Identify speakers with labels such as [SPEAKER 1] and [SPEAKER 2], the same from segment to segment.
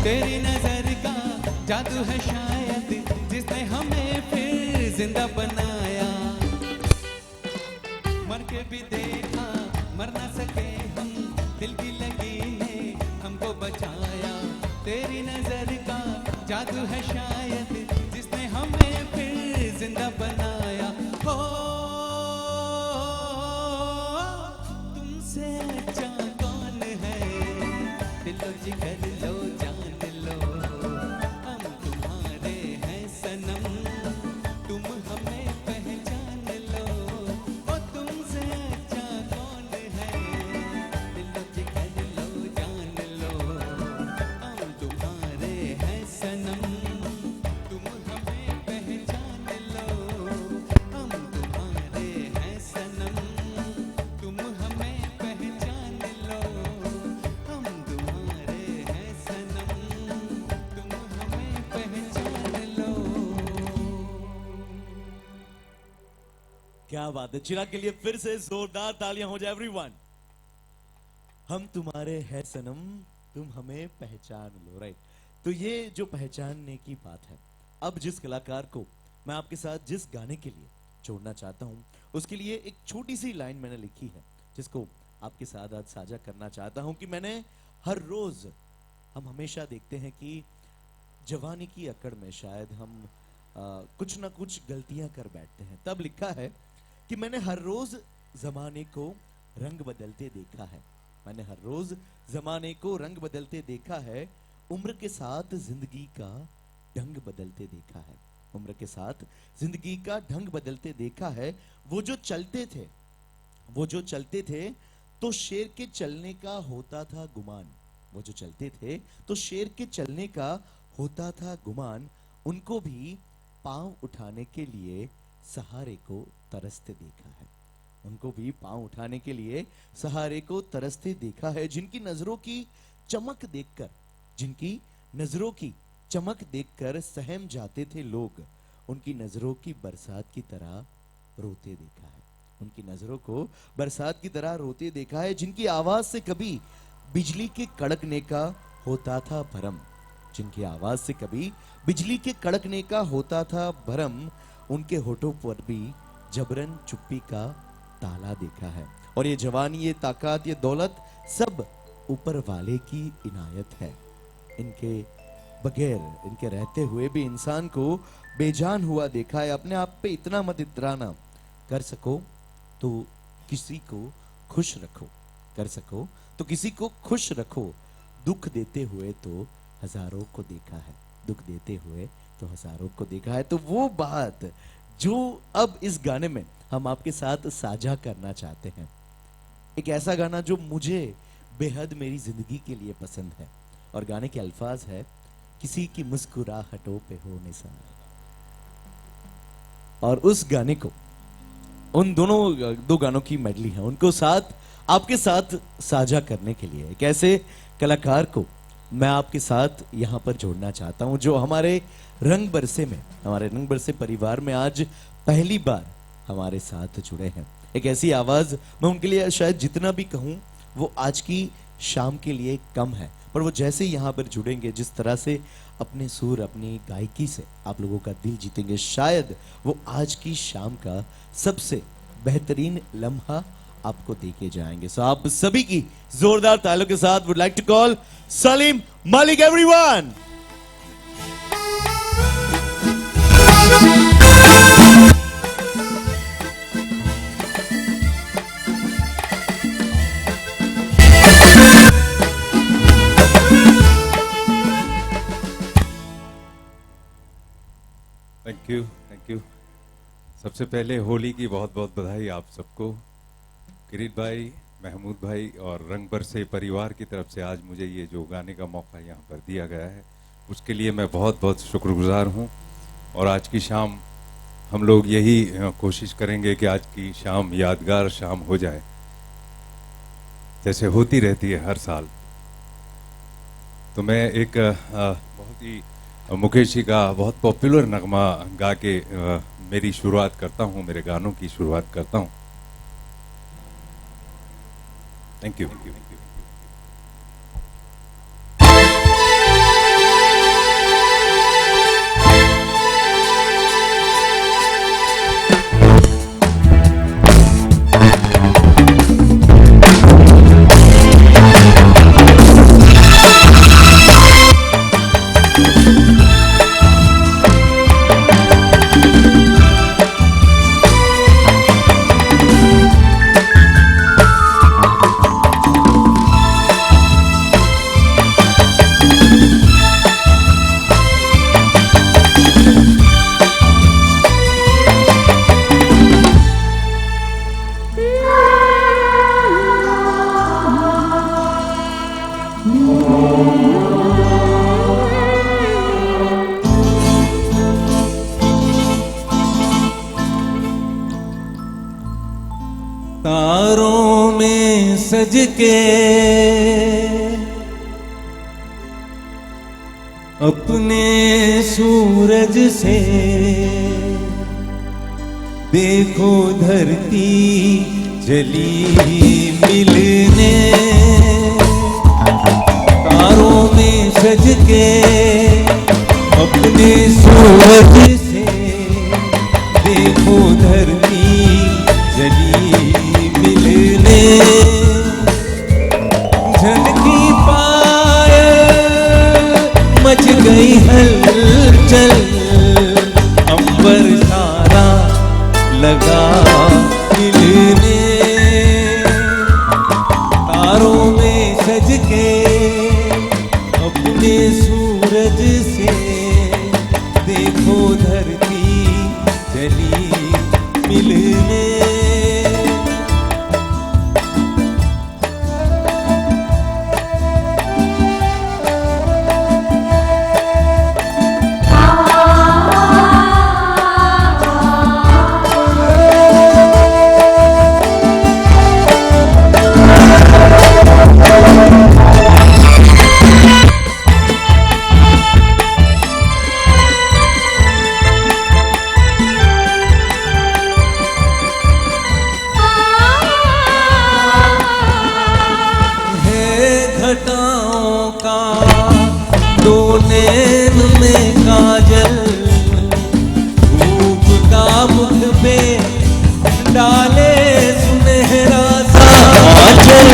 [SPEAKER 1] तेरी नजर का जादू है शायद जिसने हमें फिर जिंदा बनाया। मर के भी देखा मर ना सके हम, दिल की लगी ने हमको बचाया। तेरी नजर का जादू है शायद जिसने हमें फिर जिंदा बनाया। हो तुमसे अच्छा कौन है, दिलो जिगर लो जान लो, हम तुम्हारे हैं सनम, तुम हमें पहचान लो। ओ तुमसे अच्छा कौन है, दिलो जिगर लो जान लो, हम तुम्हारे हैं सनम, तुम हमें पहचान लो। हम तुम्हारे हैं सनम, तुम हमें पहचान लो। हम तुम्हारे हैं सनम, तुम हमें पहचान लो।
[SPEAKER 2] क्या बात है, चिराग के लिए फिर से जोरदार तालियां हो जाए एवरीवन। हम तुम्हारे हैं सनम, तुम हमें पहचान लो। राइट, तो ये जो पहचानने की बात है, अब जिस कलाकार को मैं आपके साथ जिस गाने के लिए जोड़ना चाहता हूं, उसके लिए एक छोटी सी लाइन मैंने लिखी है जिसको आपके साथ आज साझा करना चाहता हूं कि मैंने हर रोज, हम हमेशा देखते हैं कि जवानी की अकड़ में शायद हम कुछ ना कुछ गलतियां कर बैठते हैं। तब लिखा है कि मैंने हर रोज जमाने को रंग बदलते देखा है, मैंने हर रोज जमाने को रंग बदलते देखा है, उम्र के साथ जिंदगी का ढंग बदलते देखा है, उम्र के साथ जिंदगी का ढंग बदलते देखा है। वो जो चलते थे, वो जो चलते थे तो शेर के चलने का होता था गुमान, वो जो चलते थे तो शेर के चलने का होता था गुमान, उनको भी पांव उठाने के लिए सहारे को तरसते देखा है, उनको भी पांव उठाने के लिए सहारे को तरसते देखा है। जिनकी नजरों की चमक देखकर, जिनकी नजरों की चमक देखकर सहम जाते थे लोग, उनकी नजरों की बरसात की तरह रोते देखा है, उनकी नजरों को बरसात की तरह रोते देखा है। जिनकी आवाज से कभी बिजली के कड़कने का होता था भरम, जिनकी आवाज से कभी बिजली के कड़कने का होता था भरम, उनके होठों पर भी जबरन चुप्पी का ताला देखा है। और ये जवानी, ये ताकत, ये दौलत सब ऊपर वाले की इनायत है। इनके बगैर, इनके रहते हुए भी इंसान को बेजान हुआ देखा है। अपने आप पे इतना मत इतराना, कर सको तो किसी को खुश रखो, कर सको तो किसी को खुश रखो, दुख देते हुए तो हजारों को देखा है, दुख देते हुए तो हजारों को देखा है। तो वो बात जो अब इस गाने में हम आपके साथ साझा करना चाहते हैं, एक ऐसा गाना जो मुझे बेहद मेरी जिंदगी के लिए पसंद है, और गाने के अल्फाज है, किसी की मुस्कुराहटों पे हो निशान। और उस गाने को, उन दोनों दो गानों की मेडली है, उनको साथ आपके साथ साझा करने के लिए एक ऐसे कलाकार को मैं आपके साथ यहां पर जोड़ना चाहता हूं जो हमारे रंग बरसे में, हमारे रंग बरसे परिवार में आज पहली बार हमारे साथ जुड़े हैं। एक ऐसी आवाज, मैं उनके लिए शायद जितना भी कहूं वो आज की शाम के लिए कम है, पर वो जैसे यहां पर जुड़ेंगे, जिस तरह से अपने सुर, अपनी गायकी से आप लोगों का दिल जीतेंगे, शायद वो आज की शाम का सबसे बेहतरीन लम्हा आपको देके जाएंगे। सो आप सभी की जोरदार तालियों के साथ would like to call Salim Malik everyone.
[SPEAKER 3] Thank you, thank you. सबसे पहले होली की बहुत बहुत बधाई आप सबको। किरीट भाई, महमूद भाई और रंग बरसे परिवार की तरफ से आज मुझे ये जो गाने का मौका यहाँ पर दिया गया है, उसके लिए मैं बहुत बहुत शुक्रगुजार हूँ। और आज की शाम हम लोग यही कोशिश करेंगे कि आज की शाम यादगार शाम हो जाए, जैसे होती रहती है हर साल। तो मैं एक बहुत ही मुकेश जी का बहुत पॉपुलर नगमा गा के मेरी शुरुआत करता हूँ, मेरे गानों की शुरुआत करता हूँ। Thank you.
[SPEAKER 1] सज के अपने सूरज से देखो धरती जली मिलने, तारों में सज के अपने सूरज से देखो धरती जली मिलने, झलकी पायल मच गई हलचल, अंबर सारा लगा मिलने, तारों में सज के अपने सूरज से देखो धरती जली मिलने। घटाओं का दो नैन में काजल, धूप का मुख पे डाले सुनहरा सा आंचल।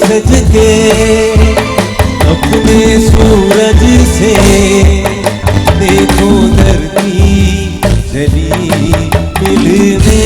[SPEAKER 1] सज के अपने सूरज से देखो धरती जली मिलने।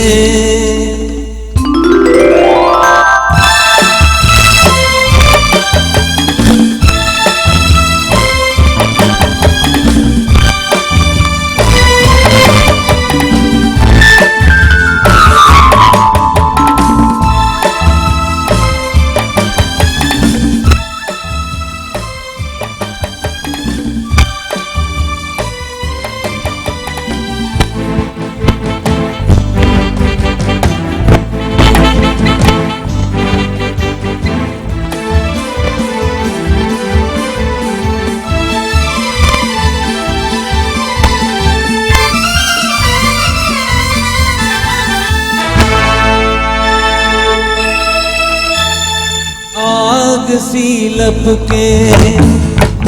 [SPEAKER 1] आग सी लपके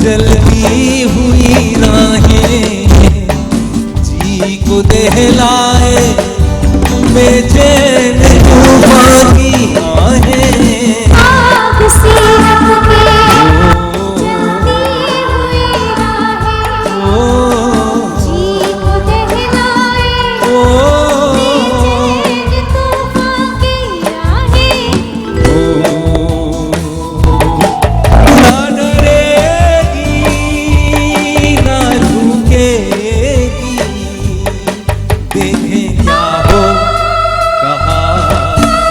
[SPEAKER 1] जलती हुई राहें, जी को दहलाए बेचैन तूफान की आहें।
[SPEAKER 4] आग सी लपके जलती हुई राहें, जी को दहलाए बेचैन तूफान की आहें।
[SPEAKER 1] ना डरेगी ना झुकेगी, देखें क्या हो कहाँ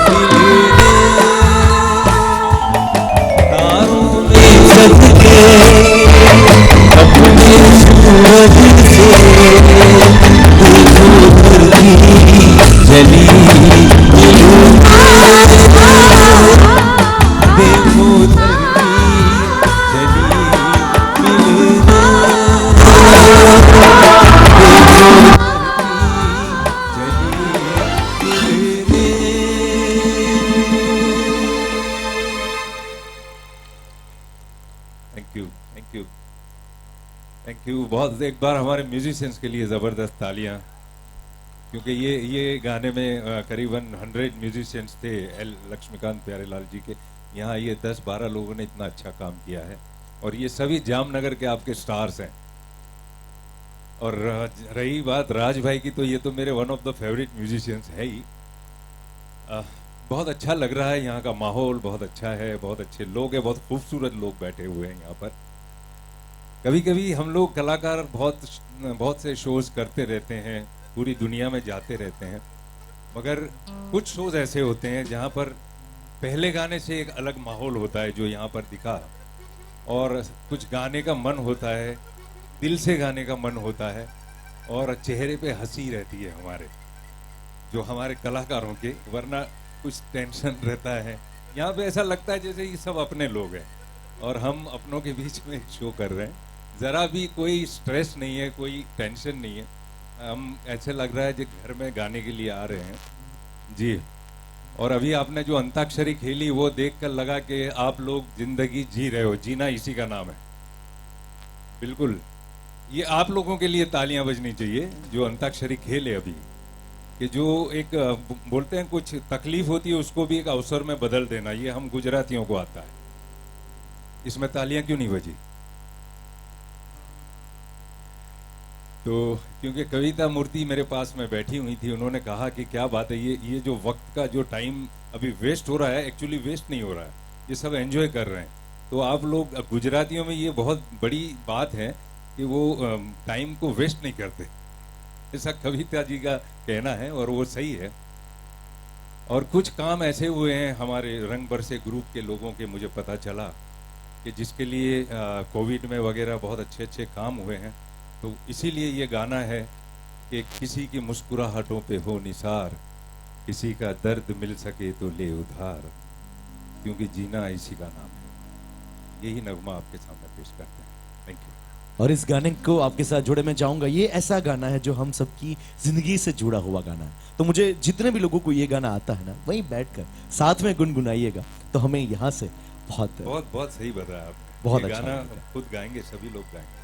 [SPEAKER 1] मिलने, तारों में सज के अपने सूरज से देखो धरती जली मिलने, देखो धरती जली मिलने, thank you thank you thank you. बहुत एक बार हमारे म्यूजिशियंस के लिए जबरदस्त तालियां, क्योंकि ये गाने में करीबन 100 म्यूजिशियंस थे एल लक्ष्मीकांत प्यारेलाल जी के। यहाँ ये 10-12 लोगों ने इतना अच्छा काम किया है, और ये सभी जामनगर के आपके स्टार्स हैं। और रही बात राज भाई की, तो ये तो मेरे one of the favourite musicians है ही।
[SPEAKER 3] बहुत अच्छा लग रहा है, यहाँ का माहौल बहुत अच्छा है, बहुत अच्छे लोग हैं, बहुत खूबसूरत लोग बैठे हुए हैं यहाँ पर। कभी कभी हम लोग कलाकार बहुत से शोज करते रहते हैं, पूरी दुनिया में जाते रहते हैं, मगर कुछ शोज ऐसे होते हैं जहाँ पर पहले गाने से एक अलग माहौल होता है जो यहाँ पर दिखा, और कुछ गाने का मन होता है, दिल से गाने का मन होता है, और चेहरे पे हंसी रहती है हमारे, जो हमारे कलाकारों के, वरना कुछ टेंशन रहता है। यहाँ पे ऐसा लगता है जैसे ये सब अपने लोग हैं और हम अपनों के बीच में शो कर रहे हैं, जरा भी कोई स्ट्रेस नहीं है, कोई टेंशन नहीं है। हम ऐसे लग रहा है जो घर में गाने के लिए आ रहे हैं जी। और अभी आपने जो अंताक्षरी खेली वो देखकर लगा कि आप लोग जिंदगी जी रहे हो, जीना इसी का नाम है। बिल्कुल, ये आप लोगों के लिए तालियां बजनी चाहिए जो अंताक्षरी खेले अभी, कि जो एक बोलते हैं कुछ तकलीफ होती है उसको भी एक अवसर में बदल देना, ये हम गुजरातियों को आता है। इसमें तालियां क्यों नहीं बजी? तो क्योंकि कविता मूर्ति मेरे पास में बैठी हुई थी, उन्होंने कहा कि क्या बात है, ये जो वक्त का जो टाइम अभी वेस्ट हो रहा है, एक्चुअली वेस्ट नहीं हो रहा है, ये सब एंजॉय कर रहे हैं। तो आप लोग गुजरातियों में ये बहुत बड़ी बात है कि वो टाइम को वेस्ट नहीं करते, ऐसा कविता जी का कहना है और वो सही है। और कुछ काम ऐसे हुए हैं हमारे रंग बरसे ग्रुप के लोगों के, मुझे पता चला कि जिसके लिए कोविड में वगैरह बहुत अच्छे अच्छे काम हुए हैं। तो इसीलिए ये गाना है कि किसी की मुस्कुराहटों पे हो निसार, किसी का दर्द मिल सके तो ले उधार, क्योंकि जीना इसी का नाम है। यही नगमा आपके सामने पेश करते हैं। Thank you.
[SPEAKER 2] और इस गाने को आपके साथ जोड़े मैं चाहूंगा, ये ऐसा गाना है जो हम सबकी जिंदगी से जुड़ा हुआ गाना है। तो मुझे जितने भी लोगों को ये गाना आता है ना, वहीं बैठकर साथ में गुनगुनाइएगा तो हमें यहाँ से बहुत
[SPEAKER 3] बहुत बहुत सही बताया आपने।
[SPEAKER 2] बहुत
[SPEAKER 3] ये
[SPEAKER 2] अच्छा
[SPEAKER 3] गाना
[SPEAKER 2] लगा।
[SPEAKER 3] खुद गाएंगे, सभी लोग गाएंगे।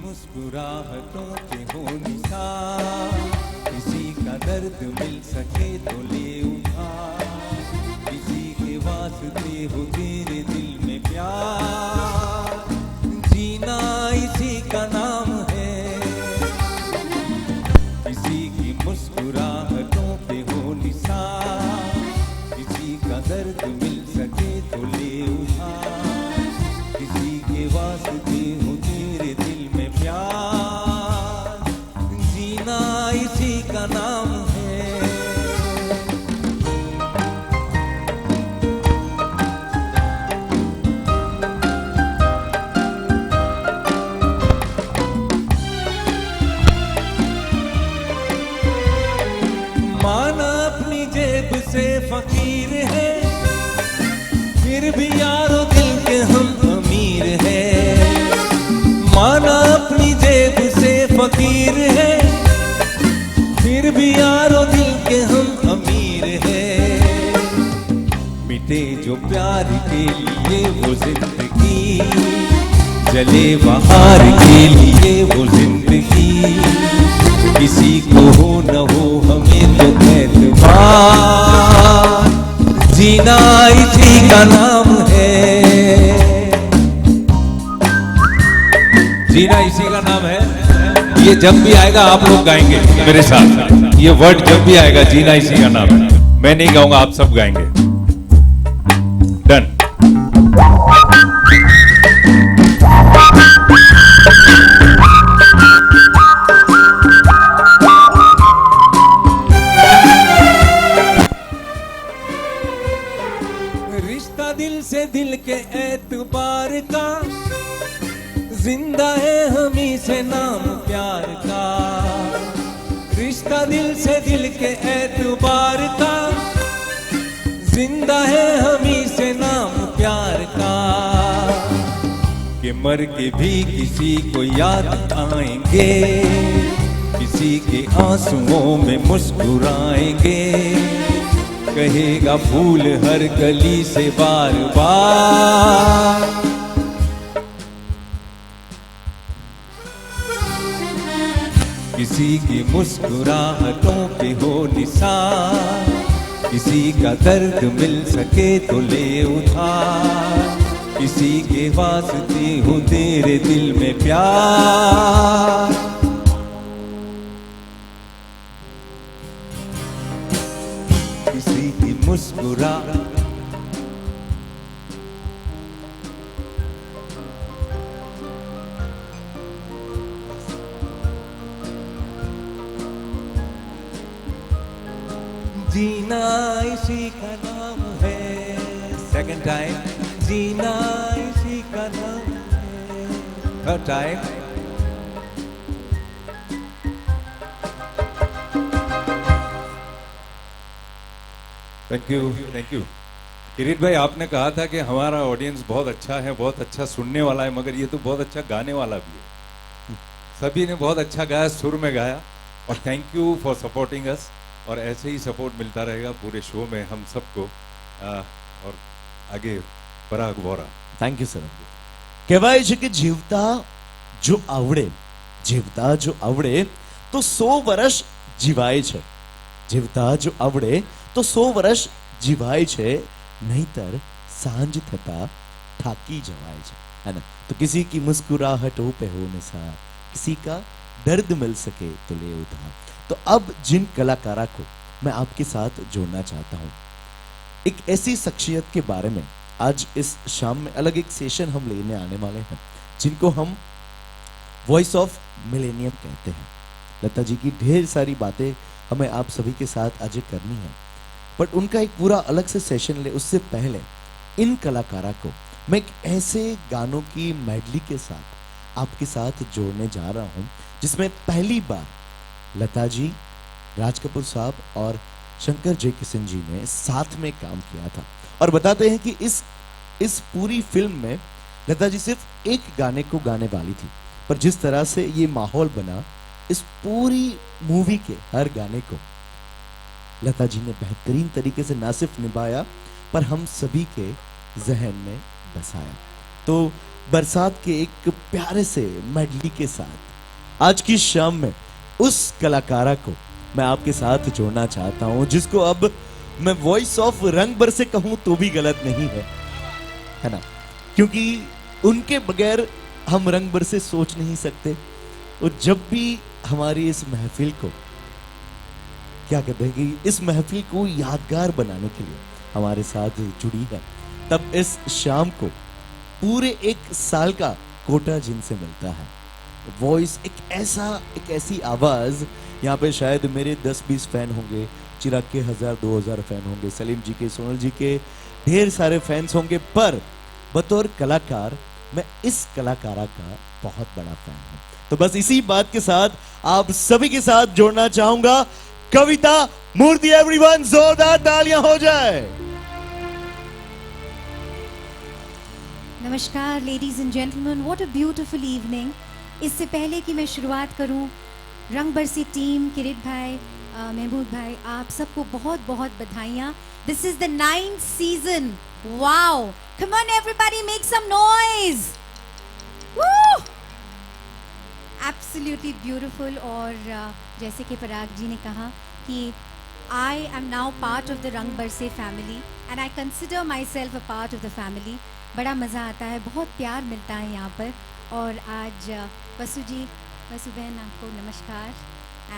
[SPEAKER 1] मुस्कुराहटों के हो निसार, किसी का दर्द मिल सके तो ले उधार, किसी के वास्ते हो तेरे दिल में प्यार, जीना इसी का नाम है। किसी की मुस्कुराहटों पे हो निसार, किसी का दर्द मिल सके तो ले उधार, किसी के वास्ते हो तेरे दिल में प्यार, जीना इसी का नाम है। माना अपनी जेब से फकीर है, फिर भी यारो दिल के हम अमीर है। माना अपनी जेब से फकीर है, फिर भी यारो दिल के हम अमीर है। मिटे जो प्यार के लिए वो जिंदगी, जले बहार के लिए वो जिंदगी, किसी को हो न हो हमें तो एतबार, जीना इसी का नाम है। जीना इसी का नाम है। ये जब भी आएगा आप लोग गाएंगे मेरे साथ, ये वर्ड जब भी आएगा जीना इसी का नाम है, मैं नहीं गाऊंगा, आप सब गाएंगे। डन। रिश्ता दिल से दिल के एतबार का, जिंदा है हमी से नाम प्यार का। रिश्ता दिल से दिल के एतबार का, जिंदा है हमी से नाम प्यार का। कि मर के भी किसी को याद आएंगे, किसी के आंसुओं में मुस्कुराएंगे। कहेगा फूल हर कली से बार बार। किसी की मुस्कुराहटों पे हो निशान, किसी का दर्द मिल सके तो ले उधार। किसी के वास्ते हो तेरे दिल में प्यार। किसी की मुस्कुरा जीना इसी का नाम है। सेकंड टाइम, जीना इसी का नाम है। Third time, thank you, thank you. Kirit भाई, आपने कहा था कि हमारा ऑडियंस बहुत अच्छा है, बहुत अच्छा सुनने वाला है, मगर ये तो बहुत अच्छा गाने वाला भी है। सभी ने बहुत अच्छा गाया, सुर में गाया। और thank you for supporting us. और ऐसे ही सपोर्ट मिलता रहेगा पूरे शो में हम सबको। और आगे Parag Vora.
[SPEAKER 2] Thank you sir. કહેવાય છે કે જીવતા જો આવડે તો 100 વર્ષ જીવાય છે. જીવતા જો આવડે તો 100 વર્ષ જીવાય છે, નહીતર સાંજ થતા થાકી જવાય છે, है ना. तो किसी की मुस्कुराहटों पे हो निसार, किसी का दर्द मिल सके तो ले उधार. तो अब जिन कलाकारों को मैं आपके साथ जोड़ना चाहता हूं, एक ऐसी शख्सियत के बारे में आज इस शाम में अलग एक सेशन हम लेने आने वाले हैं, जिनको हम वॉइस ऑफ मिलेनियम कहते हैं. लता जी की ढेर सारी बातें हमें आप सभी के साथ आज करनी है, बट उनका एक पूरा अलग से सेशन ले उससे पहले इन कलाकारों को मैं एक ऐसे गानों की मेडली के साथ आपके साथ जोड़ने जा रहा हूं, जिसमें पहली बार लता जी, राज कपूर साहब और शंकर जय किशन जी ने साथ में काम किया था. और बताते हैं कि इस पूरी फिल्म में लता जी सिर्फ एक गाने को गाने वाली थी, पर जिस तरह से ये माहौल बना, इस पूरी मूवी के हर गाने को लता जी ने बेहतरीन तरीके से ना सिर्फ निभाया, पर हम सभी के जहन में बसाया. तो बरसात के एक प्यारे से मेडली के साथ आज की शाम में उस कलाकारा को मैं आपके साथ जोड़ना चाहता हूं, जिसको अब मैं वॉइस ऑफ रंग भर से कहूं तो भी गलत नहीं है ना, क्योंकि उनके बगैर हम रंग भर से सोच नहीं सकते. और जब भी हमारी इस महफिल को क्या कहते हैं कि इस महफिल को यादगार बनाने के लिए हमारे साथ जुड़ी है, तब इस शाम को पूरे एक साल का कोटा जिनसे मिलता है. वॉइस एक ऐसी आवाज, यहाँ पे शायद मेरे 10-20 फैन होंगे, चिराग के 1000-2000 फैन होंगे, सलीम जी के, सोनल जी के ढेर सारे फैंस होंगे, पर बतौर कलाकार मैं इस कलाकारा का बहुत बड़ा फैन हूं. तो बस इसी बात के साथ आप सभी के साथ जोड़ना चाहूंगा कविता मूर्ति. एवरीवन जोरदार तालियां हो जाए.
[SPEAKER 5] नमस्कार ladies and gentleman, what a beautiful evening. इससे पहले कि मैं शुरुआत करूं, रंग बरसी टीम, किरीट भाई, महमूद भाई, आप सबको बहुत बहुत बधाइयाँ. This is the 9th season. Wow, come on everybody, make some noise. Absolutely beautiful. और जैसे कि पराग जी ने कहा कि I am now part of the रंग बरसे family and I consider myself a part of the family. बड़ा मज़ा आता है, बहुत प्यार मिलता है यहाँ पर. और आज वसु जी, वसु बहन, आपको नमस्कार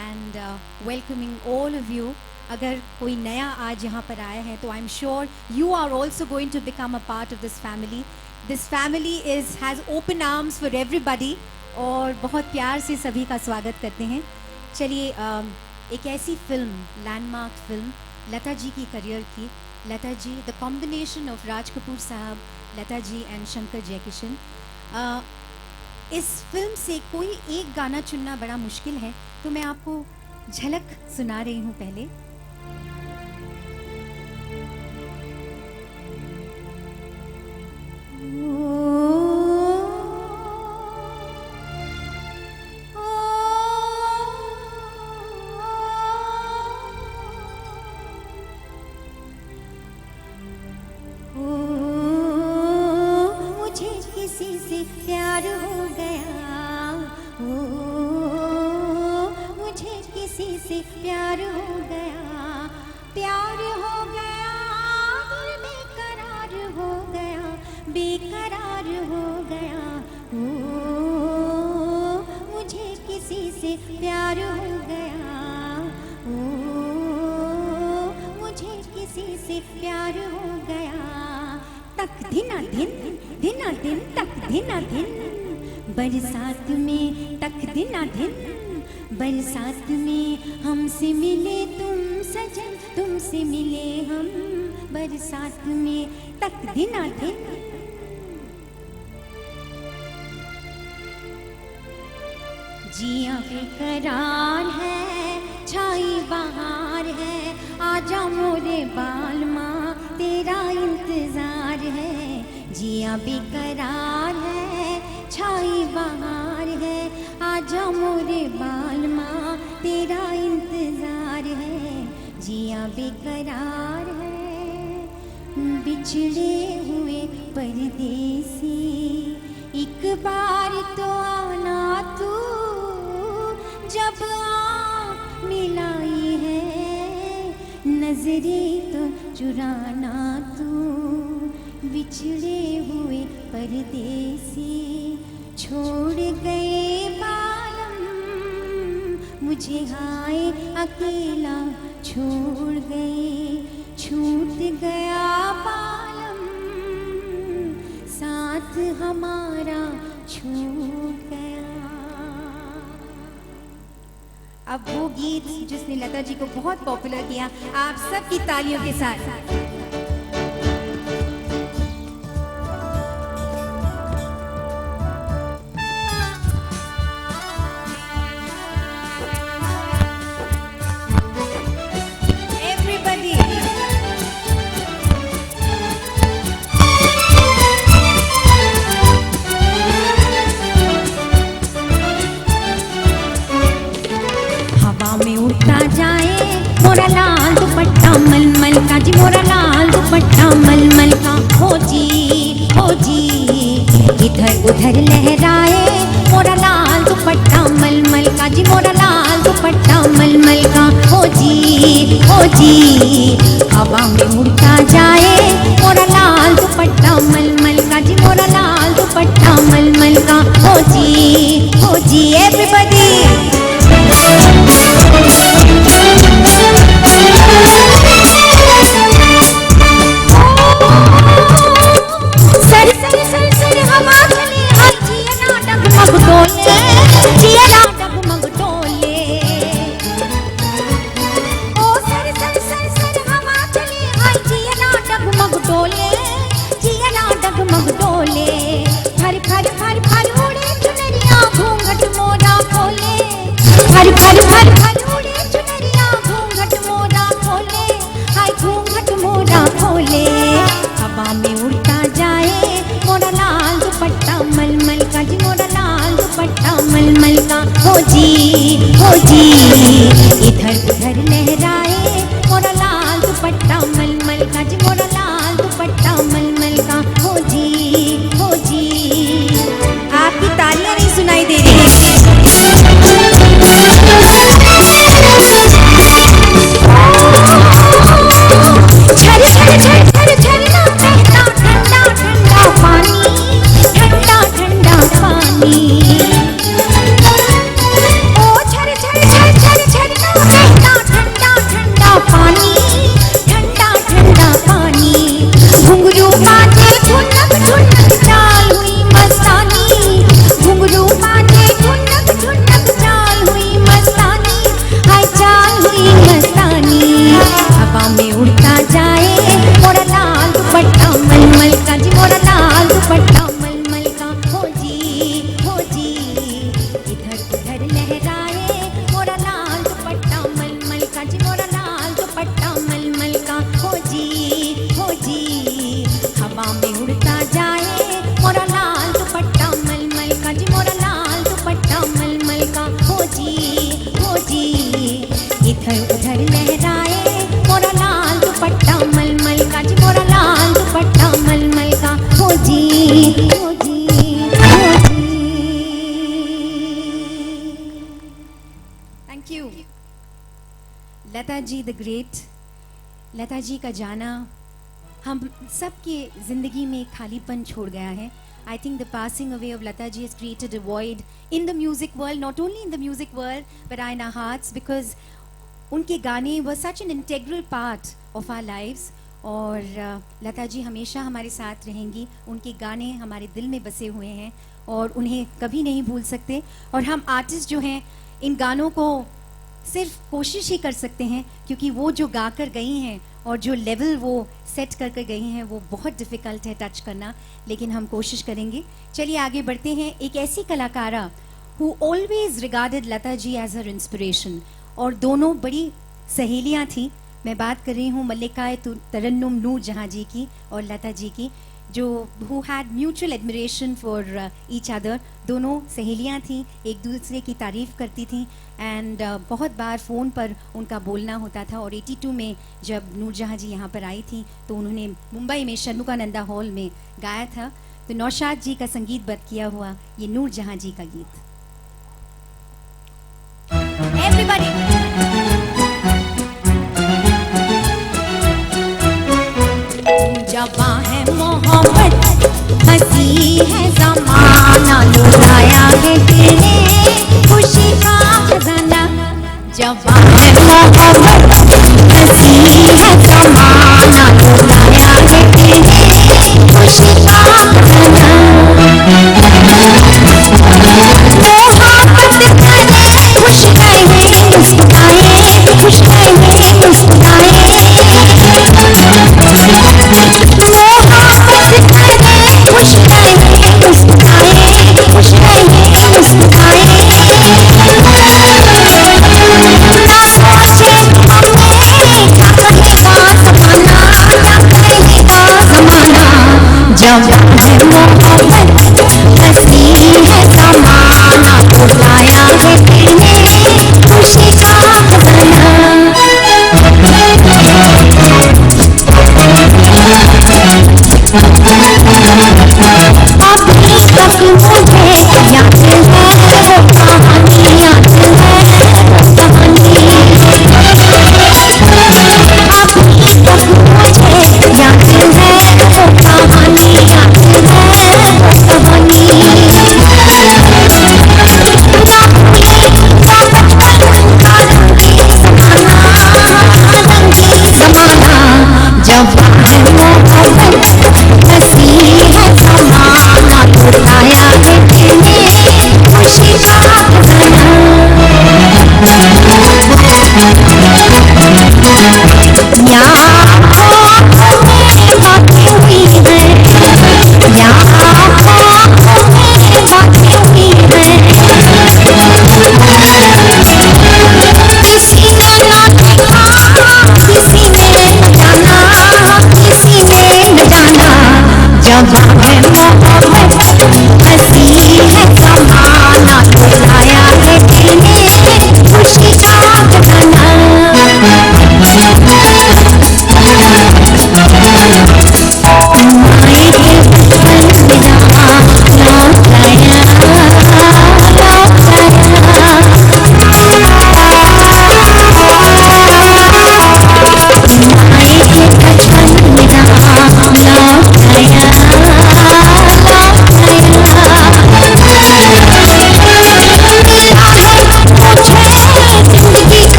[SPEAKER 5] and welcoming all of you. अगर कोई नया आज यहाँ पर आया है तो I am sure you are also going to become a part of this family. This family has open arms for everybody और बहुत प्यार से सभी का स्वागत करते हैं। चलिए एक ऐसी film, landmark film Lata ji की करियर की, लता ji, the combination of Raj Kapoor साहब, लता जी एंड शंकर जयकिशन। इस फिल्म से कोई एक गाना चुनना बड़ा मुश्किल है, तो मैं आपको झलक सुना रही हूँ पहले।
[SPEAKER 4] मुझे किसी से प्यार हो गया, ओ मुझे किसी से प्यार हो गया, प्यार हो गया, दिल बेकरार हो गया, बेकरार हो गया, ओ मुझे किसी से प्यार हो गया, ओ मुझे किसी से प्यार हो गया। तक दिना दिन, दिना दिन, तक दिना दिन, बरसात में तक दिना दिन, बरसात में हमसे मिले तुम सजन, तुमसे मिले हम बरसात में तक दिना दिन। जिया बेकरार है, छाई बहार है, आजा मोरे बाल माँ तेरा इंतजार है। जिया बेकरार है, छाई बहार है, आजा मोरे बाल माँ तेरा इंतजार है। जिया बेकरार है, बिछड़े हुए परदेसी, एक बार तो आना तू, जब आँख मिलाई है नजरें तो चुराना तू। बिछड़े हुए परदेसी छोड़ गए बालम, मुझे हाय अकेला छोड़ गए, छूट गया बालम, साथ हमारा छूट गया। अब वो गीत जिसने लता जी को बहुत पॉपुलर किया, आप सबकी तालियों के साथ। में उड़ता जाए मोरा लाल दुपट्टा मलमल का, जी मोरा लाल दुपट्टा मलमल का, हो जी इधर उधर लहराए मोरा लाल दुपट्टा मलमल का, जी मोरा लाल दुपट्टा मलमल का, हो जी हवा में उड़ता जाए मोरा लाल दुपट्टा मलमल का, जी मोरा लाल दुपट्टा मलमल का, हो जी एवरीबॉडी। सर सर सर सर हवा चले, आई जिया डगमग डोले, जिया डगमग डोले। ओ सर सर सर सर हवा चले, आई जिया डगमग डोले, जिया डगमग डोले। फर फर फर फर उड़े चुनरिया घूंघट मोरा खोले, फर फर फर फर उड़े चुनरिया घूंघट मोरा खोले, हाय घूंघट मोरा खोले। हवा में उड़ता जाए मोरा लाल दुपट्टा मलमल का, जी मोरा लाल दुपट्टा मलमल का, हो जी इधर उधर लहराए मोरा लाल दुपट्टा मलमल का, जी मोरा लाल दुपट्टा मलमल का, हो जी। आपकी तालियां नहीं सुनाई दे रही है। झर झर झर झर झरना बहता ठंडा ठंडा पानी, ठंडा ठंडा पानी। ओ झर झर झर
[SPEAKER 5] thank you Lata ji the great. Lata ji का जाना हम सबकी जिंदगी में खालीपन छोड़ गया है। I think the passing away of Lata ji has created a void in the music world, not only in the music world but in our hearts, because उनके गाने were such an integral part of our lives। और लता जी हमेशा हमारे साथ रहेंगी। उनके गाने हमारे दिल में बसे हुए हैं और उन्हें कभी नहीं भूल सकते। और हम आर्टिस्ट जो हैं इन गानों को सिर्फ कोशिश ही कर सकते हैं, क्योंकि वो जो गा कर गई हैं और जो लेवल वो सेट करके गई हैं वो बहुत डिफ़िकल्ट है टच करना, लेकिन हम कोशिश करेंगे। चलिए आगे बढ़ते हैं। एक ऐसी कलाकारा who always regarded Lata ji as her inspiration, और दोनों बड़ी सहेलियां थी। मैं बात कर रही हूँ मल्लिका तरन्नुम नूर जहाँ जी की और लता जी की, जो who had mutual admiration for each other. दोनों सहेलियां थीं, एक दूसरे की तारीफ़ करती थीं एंड बहुत बार फ़ोन पर उनका बोलना होता था। और 82 में जब नूरजहाँ जी यहाँ पर आई थी तो उन्होंने मुंबई में शर्मुकानंदा हॉल में गाया था। तो नौशाद जी का संगीतबद्ध किया हुआ ये नूरजहाँ जी का गीत। एवरीबॉडी जवां है मोहब्बत, हंसी है ज़माना, लुटाया है तेरे खुशी का खजाना। जवां है मोहब्बत, हंसी है ज़माना, लुटाया है तेरे खुशी का खजाना। मोहब्बत करे खुश रहे मुस्कुराए, खुश रहे मुस्कुराए।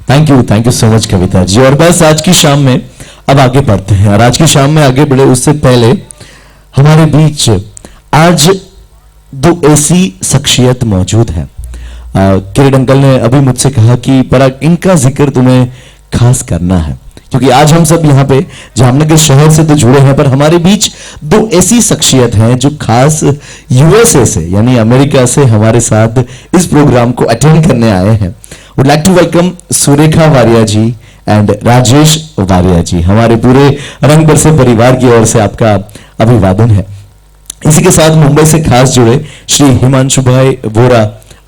[SPEAKER 2] Thank you so much Kavita ji. और बस आज की शाम में अब आगे बढ़ते हैं, और आज की शाम में आगे बढ़े उससे पहले हमारे बीच आज दो ऐसी शख्सियत मौजूद हैं। किरण अंकल ने अभी मुझसे कहा कि पराग इनका जिक्र तुम्हें खास करना है, क्योंकि आज हम सब यहाँ पे जामनगर शहर से तो जुड़े हैं, पर हमारे बीच दो ऐसी शख्सियत हैं जो खास यूएसए से यानी अमेरिका से हमारे साथ इस प्रोग्राम को अटेंड करने आए हैं।
[SPEAKER 6] Would like to welcome Surekha Varia ji and Rajesh Varia ji. हमारे पूरे रंग बरसे परिवार की ओर से आपका अभिवादन है। इसी के साथ मुंबई से खास जुड़े श्री हिमांशु भाई वोरा,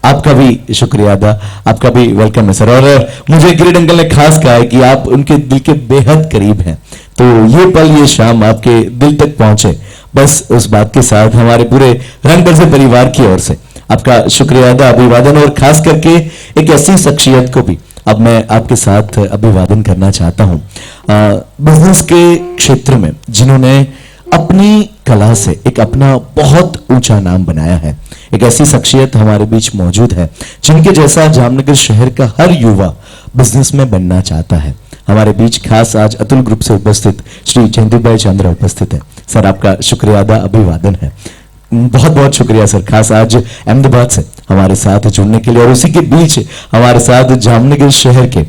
[SPEAKER 6] आपका भी शुक्रिया अदा, आपका भी वेलकम है सर। और मुझे किरीट अंकल ने खास कहा है कि आप उनके दिल के बेहद करीब हैं, तो ये पल ये शाम आपके दिल तक पहुंचे, बस उस बात के साथ हमारे पूरे रंग बरसे परिवार की ओर से आपका शुक्रिया अदा, अभिवादन। और खास करके एक ऐसी शख्सियत को भी अब मैं आपके साथ अभिवादन करना चाहता हूं, बिजनेस के क्षेत्र में जिन्होंने अपनी कला से एक अपना बहुत ऊंचा नाम बनाया है। एक ऐसी शख्सियत हमारे बीच मौजूद है जिनके जैसा जामनगर शहर का हर युवा बिजनेस में बनना चाहता है। हमारे बीच खास आज अतुल ग्रुप से उपस्थित श्री जयंती भाई चंद्र उपस्थित है। सर आपका शुक्रिया अदा, अभिवादन है। बहुत बहुत शुक्रिया सर, खास आज अहमदाबाद से हमारे साथ जुड़ने के लिए। और उसी के बीच हमारे साथ जामनगर शहर के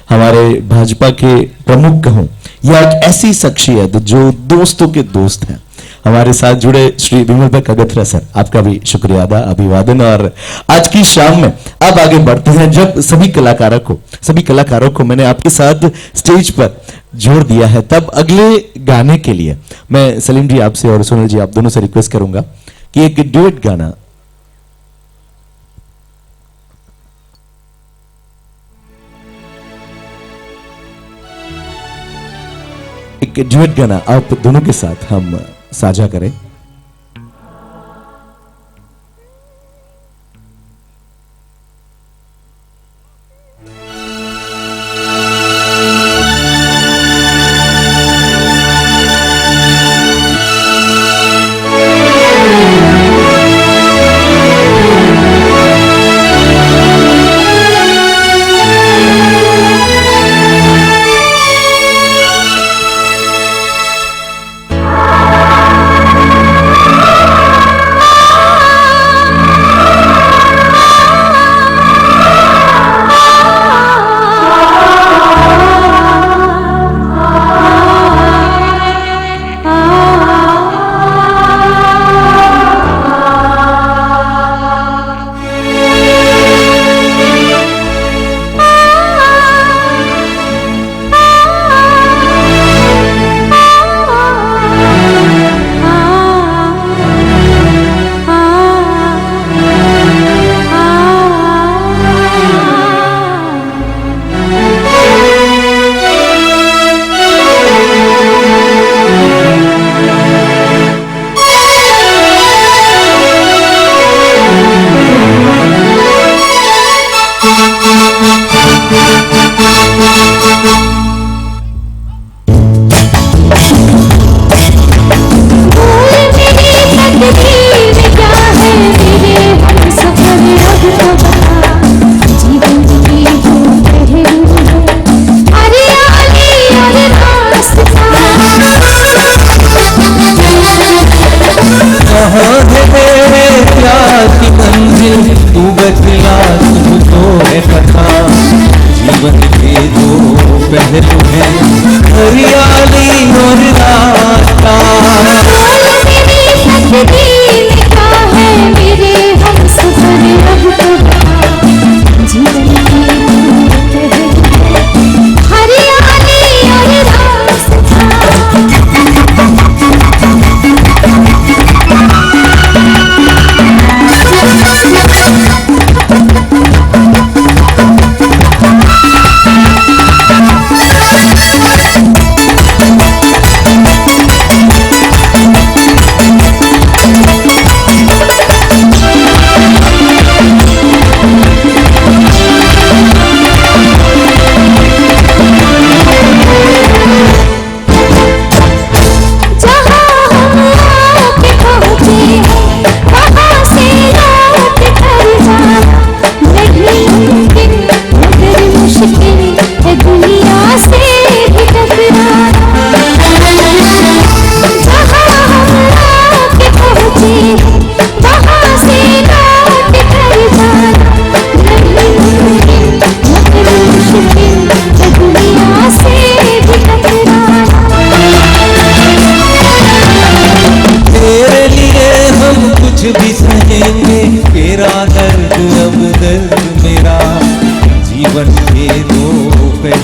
[SPEAKER 6] हमारे भाजपा के प्रमुख कहूं या एक ऐसी शख्सियत जो दोस्तों के दोस्त हैं, हमारे साथ जुड़े श्री विमल भाई कगथरा सर, आपका भी शुक्रिया अदा, अभिवादन। और आज की शाम में अब आगे बढ़ते हैं, जब सभी कलाकारों को मैंने आपके साथ स्टेज पर जोड़ दिया है, तब अगले गाने के लिए मैं सलीम जी आपसे और सोनल जी आप दोनों से रिक्वेस्ट करूंगा कि एक ड्यूएट गाना आप दोनों के साथ हम साझा करें।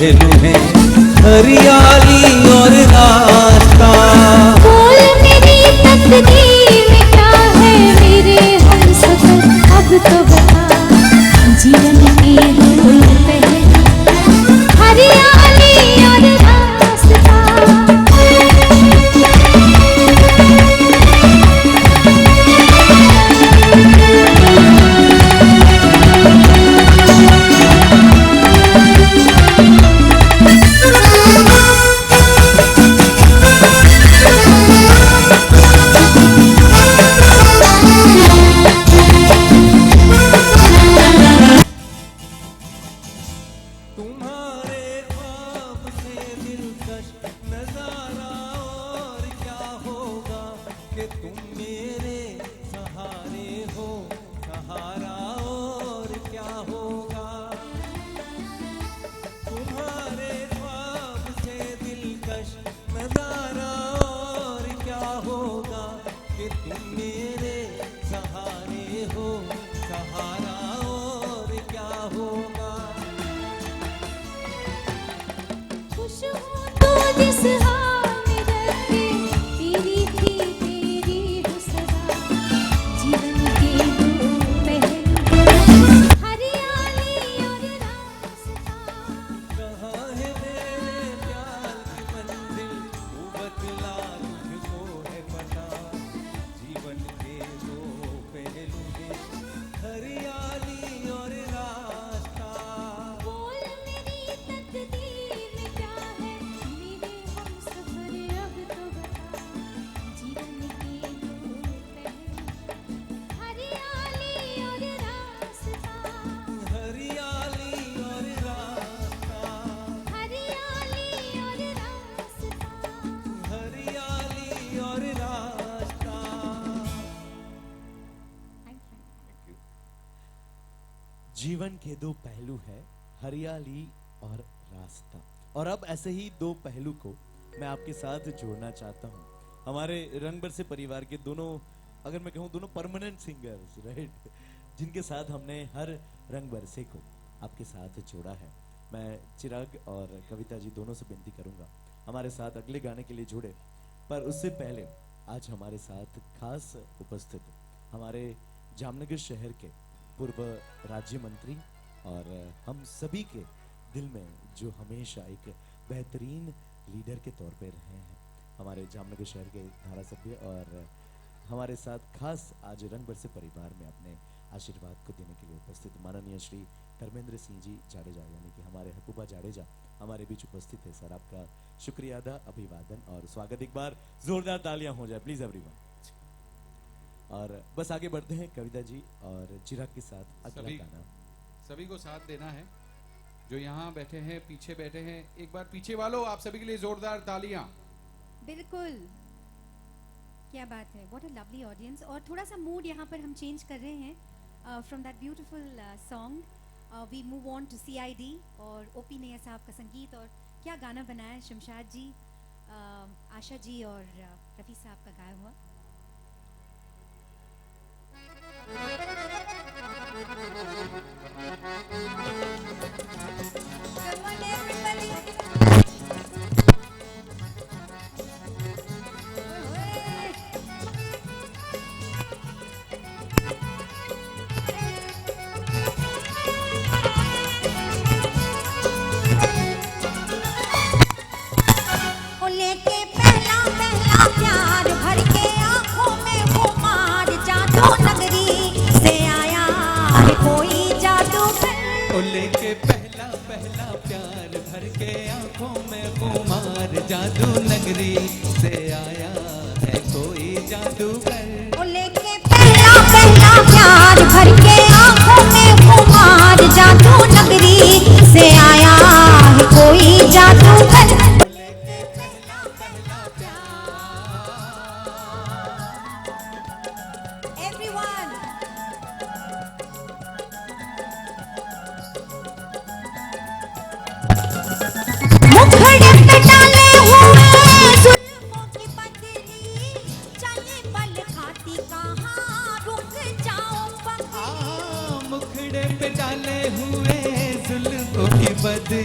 [SPEAKER 1] पहलू हैं, हरियाली और रास्ता।
[SPEAKER 4] बोल मेरी तकदीर में क्या है मेरे हमसफर, अब तो बता। जीवन के दो पहलू, हरियाली और रास्ता।
[SPEAKER 1] तुम्हारे ख्वाब से दिलकश नजारा और क्या होगा कि तुम मेरे सहारे हो, सहारा और क्या होगा। तुम्हारे ख्वाब से दिलकश नजारा और क्या होगा कि तुम मेरे सहारे हो, सहारा और क्या होगा।
[SPEAKER 4] खुश हूँ तो जिस हाल में रखे, तेरी थी तेरी हो सदा। जीवन के दो पहलू, हरियाली और रास्ता।
[SPEAKER 1] कहाँ है मेरे प्यार की मंजिल, तू बतला तुझको है पता। जीवन के दो पहलू हैं, हरियाली और रास्ता।
[SPEAKER 4] बोल मेरी तकदीर में क्या है मेरे हमसफर, अब तो बता। जीवन के दो पहलू, हरियाली और रास्ता।
[SPEAKER 1] हरियाली और रास्ता,
[SPEAKER 4] हरियाली और रास्ता।
[SPEAKER 1] हरियाली और रास्ता।
[SPEAKER 2] जीवन के दो पहलू है, हरियाली और रास्ता। और अब ऐसे ही दो पहलू को मैं आपके साथ जोड़ना चाहता हूँ। हमारे रंग बरसे परिवार के दोनों, अगर मैं कहूँ दोनों परमानेंट सिंगर्स, राइट, जिनके साथ हमने हर रंग बरसे को आपके साथ जोड़ा है। मैं चिराग और कविता जी दोनों से विनती करूंगा हमारे साथ अगले गाने के लिए जुड़े। पर उससे पहले आज हमारे साथ खास उपस्थित हमारे जामनगर शहर के पूर्व राज्य मंत्री और हम सभी के दिल में जो हमेशा एक बेहतरीन लीडर के तौर पे रहे हैं, हमारे जामनगर शहर के धारा सभ्य, और हमारे साथ खास आज रंग बरसे परिवार में अपने आशीर्वाद को देने के लिए उपस्थित माननीय श्री धर्मेंद्र सिंह जी जाडेजा, यानी कि हमारे हकूबा जाडेजा हमारे बीच उपस्थित है। सर, आपका शुक्रिया अदा, अभिवादन और स्वागत। एक बार जोरदार तालियां हो जाए प्लीज एवरीवन। और बस आगे बढ़ते हैं कविता जी और चिराग के साथ अगला गाना।
[SPEAKER 7] सभी को साथ देना है जो यहाँ बैठे हैं, पीछे बैठे हैं। एक बार पीछे वालों, आप सभी के लिए जोरदार तालियां।
[SPEAKER 5] बिल्कुल, क्या बात है, व्हाट अ लवली ऑडियंस। और थोड़ा सा मूड यहाँ पर हम चेंज कर रहे हैं from that beautiful song we move on to CID और OP नैयर साहब का संगीत। और क्या गाना बनाया है शमशाद जी, आशा जी और रफ़ी साहब का गाया हुआ। Come on everybody.
[SPEAKER 4] ओ लेके पहला पहला प्यार भर के आंखों में वो मार, जादू नगरी से आया है कोई जादूगर।
[SPEAKER 1] ओ लेके पहला पहला प्यार भर के आंखों में खुमार, जादू नगरी से आया है कोई जादूगर।
[SPEAKER 4] ओ लेके पहला पहला प्यार भर के आंखों में वो मार, जादू नगरी से आया है कोई जादूगर।
[SPEAKER 5] Everyone.
[SPEAKER 4] मुखड़े पे डाले हुए जुल्फों की बदली, चले बल खाती कहाँ रुक जाओ पगली।
[SPEAKER 1] मुखड़े पे डाले हुए जुल्फों की बदली,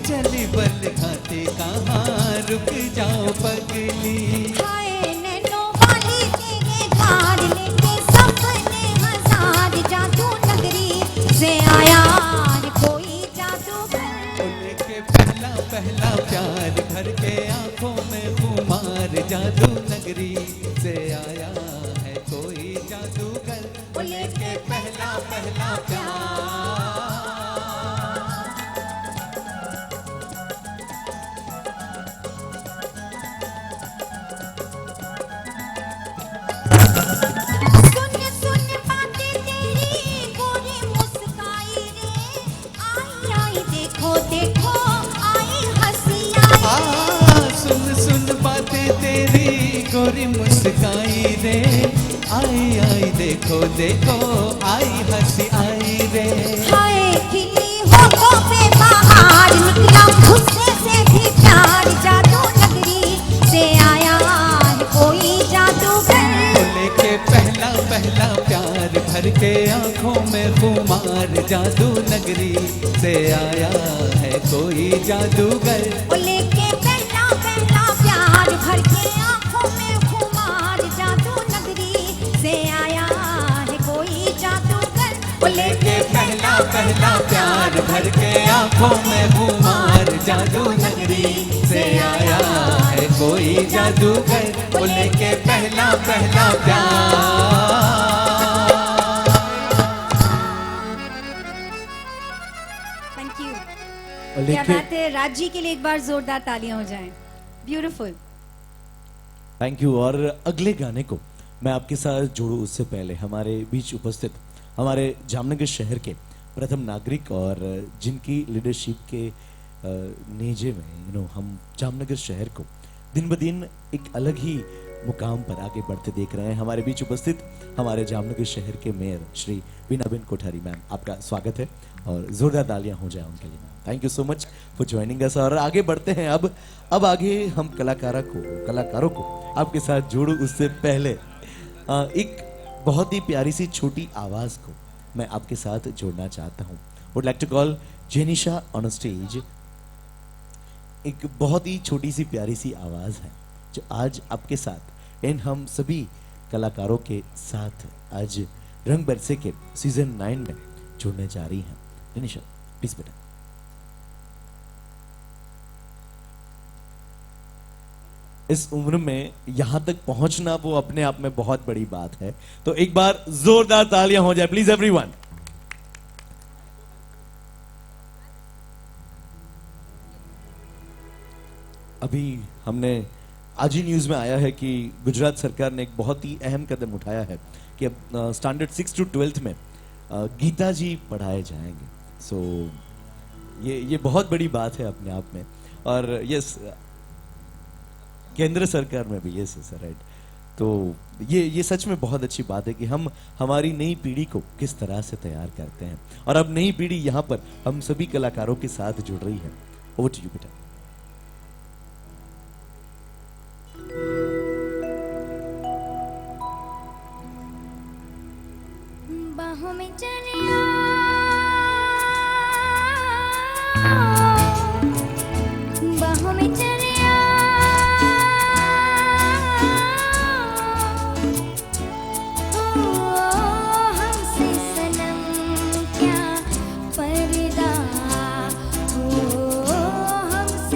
[SPEAKER 1] चली बल खाते कहाँ रुक जाओ पगली।
[SPEAKER 4] हाय नैनो वाली तेरे घाट लेके सपने हजार जादू नगरी से आया है कोई जादूगर।
[SPEAKER 1] लेके पहला पहला प्यार भर के आंखों में खुमार जादू नगरी से आया है कोई जादूगर। लेके पहला पहला प्यार।
[SPEAKER 4] सुन सुन बातें तेरी गोरी मुस्काई रे। आई आई देखो देखो आई हंसी आई।
[SPEAKER 1] सुन सुन बातें तेरी गोरी मुस्काई रे। आई आई देखो देखो आई हंसी आई रे।
[SPEAKER 4] हाय खिली होठों पे बाहर निकला गुस्से से भी प्यार जादू नगरी से आया है कोई जादूगर।
[SPEAKER 1] लेके पहला पहला प्यार भर के आंखों में खुमार जादू नगरी से आया है कोई जादूगर।
[SPEAKER 4] लेके पहला पहला प्यार भर के आंखों में खुमार जादू नगरी से आया है कोई जादूगर।
[SPEAKER 1] लेके पहला पहला प्यार भर के आंखों में खुमार जादू नगरी से आया है कोई जादूगर। लेके पहला पहला प्यार।
[SPEAKER 5] Thank you.
[SPEAKER 6] और
[SPEAKER 5] क्या
[SPEAKER 6] लेके
[SPEAKER 5] बात है, राज जी के लिए एक बार जोरदार तालियां हो जाएं। ब्यूटीफुल।
[SPEAKER 6] Thank you. और अगले गाने को मैं आपके साथ जोड़ूं उससे पहले हमारे बीच उपस्थित हमारे जामनगर शहर के प्रथम नागरिक और जिनकी लीडरशिप के नेजे में हम जामनगर शहर को दिन ब दिन एक अलग ही मुकाम पर आगे बढ़ते देख रहे हैं। हमारे बीच उपस्थित हमारे जामनगर शहर के मेयर श्री बीनाबेन कोठारी मैम, आपका स्वागत है और जोरदार तालियां हो जाए उनके लिए। Thank you so much for joining us. और आगे बढ़ते हैं अब आगे हम कलाकारों को आपके साथ जोड़ूं उससे पहले एक बहुत ही प्यारी सी छोटी आवाज को मैं आपके साथ जोड़ना चाहता हूं। Would like to call Jenisha on stage. एक बहुत ही छोटी सी प्यारी सी आवाज है जो आज आपके साथ इन हम सभी कलाकारों के साथ आज रंग बरसे के सीजन 9 में जुड़ने जा रही हैं। जेनिशा प्लीज बेटा। इस उम्र में यहां तक पहुंचना वो अपने आप में बहुत बड़ी बात है, तो एक बार जोरदार तालियां हो जाए प्लीज एवरीवन। अभी हमने आज ही न्यूज में आया है कि गुजरात सरकार ने एक बहुत ही अहम कदम उठाया है कि अब स्टैंडर्ड 6 to 12th में गीता जी पढ़ाए जाएंगे। सो ये बहुत बड़ी बात है अपने आप में। और यस, केंद्र सरकार में भी यस सर राइट। तो ये सच में बहुत अच्छी बात है कि हम हमारी नई पीढ़ी को किस तरह से तैयार करते हैं। और अब नई पीढ़ी यहाँ पर हम सभी कलाकारों के साथ जुड़ रही है। ओवर टू यू बेटा।
[SPEAKER 4] बाहों में चलिया बाहों में चलिया हमसे सनम क्या पर्दा हमसे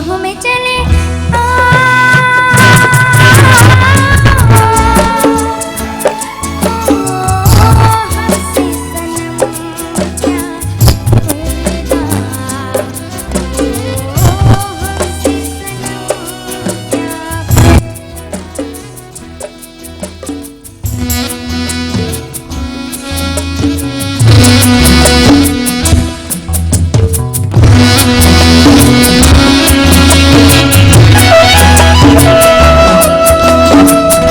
[SPEAKER 4] बाहों में चले हमसे सनम क्या पर्दा, हमसे सनम क्या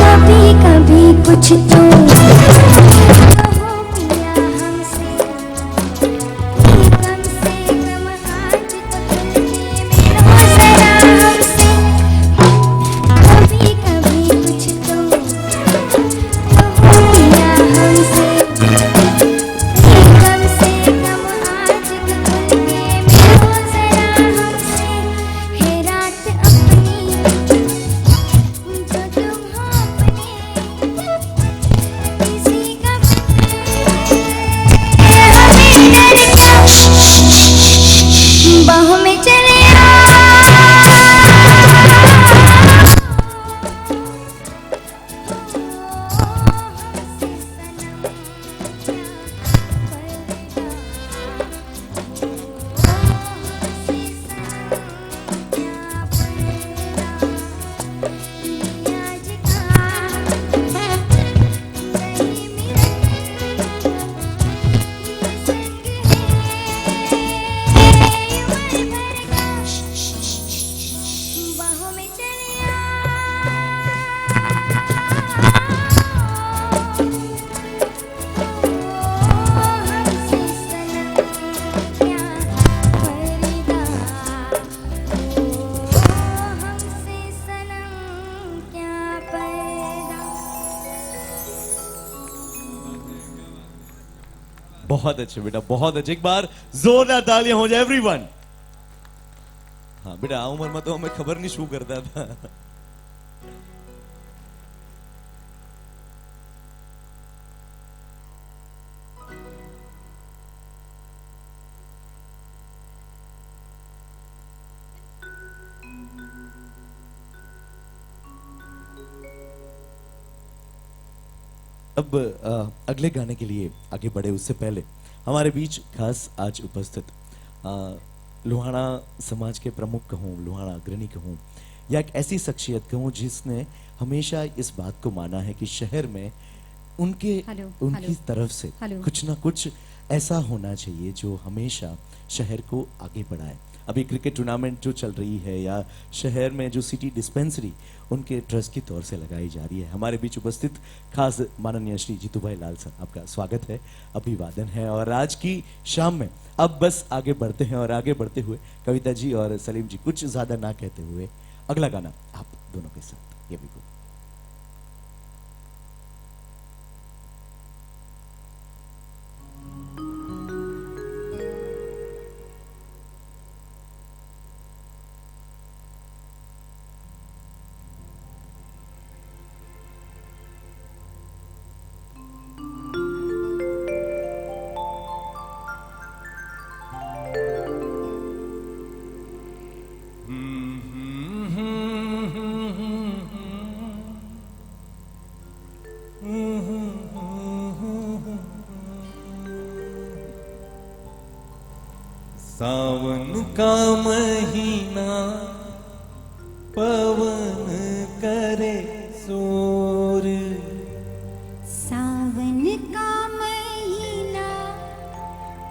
[SPEAKER 4] कभी कभी कुछ तो कहो पिया हमसे, कम से कम आज तो तुम ये मिलो जरा हमसे। कभी कभी कुछ तो कहो पिया हमसे, कम से कम आज तो तुम ये मिलो जरा हमसे। है रात अपनी जो तुम हो अपने किसी का बाहों में चले बाहों में चले हमसे सनम क्या पर्दा, हमसे सनम क्या पर्दा।
[SPEAKER 2] बहुत अच्छे बेटा, बहुत अच्छे। एक बार जोरदार तालियां हो जाए एवरीवन। हाँ बेटा, आ उम्र में तो हमें खबर नहीं शू करता था। अब अगले गाने के लिए आगे बढ़े उससे पहले हमारे बीच खास आज उपस्थित लुहाना समाज के प्रमुख कहूँ, लुहाना अग्रणी कहूँ, या एक ऐसी शख्सियत कहूँ जिसने हमेशा इस बात को माना है कि शहर में उनकी
[SPEAKER 5] हेलो।
[SPEAKER 2] तरफ से
[SPEAKER 5] हेलो।
[SPEAKER 2] कुछ ना कुछ ऐसा होना चाहिए जो हमेशा शहर को आगे बढ़ाए। अभी क्रिकेट टूर्नामेंट जो चल रही है या शहर में जो सिटी डिस्पेंसरी उनके ट्रस्ट की तौर से लगाई जा रही है। हमारे बीच उपस्थित खास माननीय श्री जीतू भाई लाल सर, आपका स्वागत है, अभिवादन है। और आज की शाम में अब बस आगे बढ़ते हैं, और आगे बढ़ते हुए कविता जी और सलीम जी कुछ ज्यादा ना कहते हुए अगला गाना आप दोनों के साथ, ये भी को।
[SPEAKER 1] सावन का महीना पवन करे शोर,
[SPEAKER 4] सावन का महीना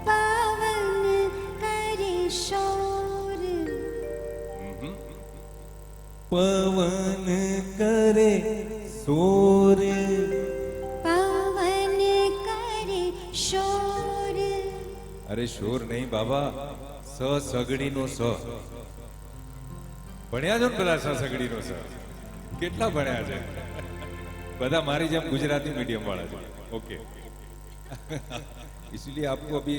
[SPEAKER 4] पवन करे शोर,
[SPEAKER 1] पवन करे शोर,
[SPEAKER 4] पवन करे शोर।
[SPEAKER 3] अरे शोर नहीं बाबा, સગડી નો સ ભણ્યા છો ને પેલા સગડી નો સ કેટલા ભણ્યા છે બધા મારી જેમ ગુજરાતી મીડિયમ વાળા છે ओके इसलिए आपको अभी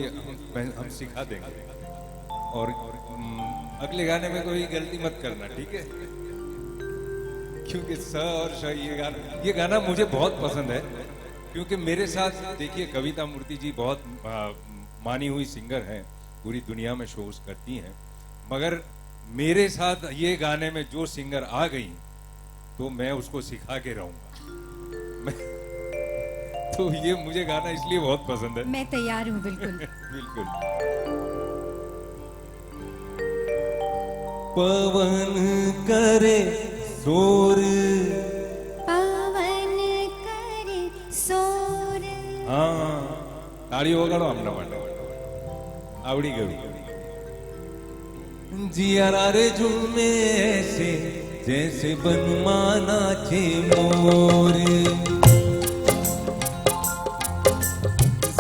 [SPEAKER 3] हम सिखा देंगे और अगले गाने में कोई गलती मत करना, ठीक है? क्योंकि स और श ये गाना मुझे बहुत पसंद है, क्योंकि मेरे साथ देखिए कविता मूर्ति जी बहुत मानी हुई सिंगर हैं, पूरी दुनिया में शोज करती हैं, मगर मेरे साथ ये गाने में जो सिंगर आ गई तो मैं उसको सिखा के रहूंगा मैं तो ये मुझे गाना इसलिए बहुत पसंद है।
[SPEAKER 5] मैं तैयार हूँ बिल्कुल।
[SPEAKER 3] बिल्कुल।
[SPEAKER 1] पवन करे शोर,
[SPEAKER 5] पवन करे सोर।
[SPEAKER 3] हाँ ताड़ी वगाड़ो आमना માટે આવડી ગયું।
[SPEAKER 1] जियारा रे झूमे ऐसे जैसे बनमाना चे मोर,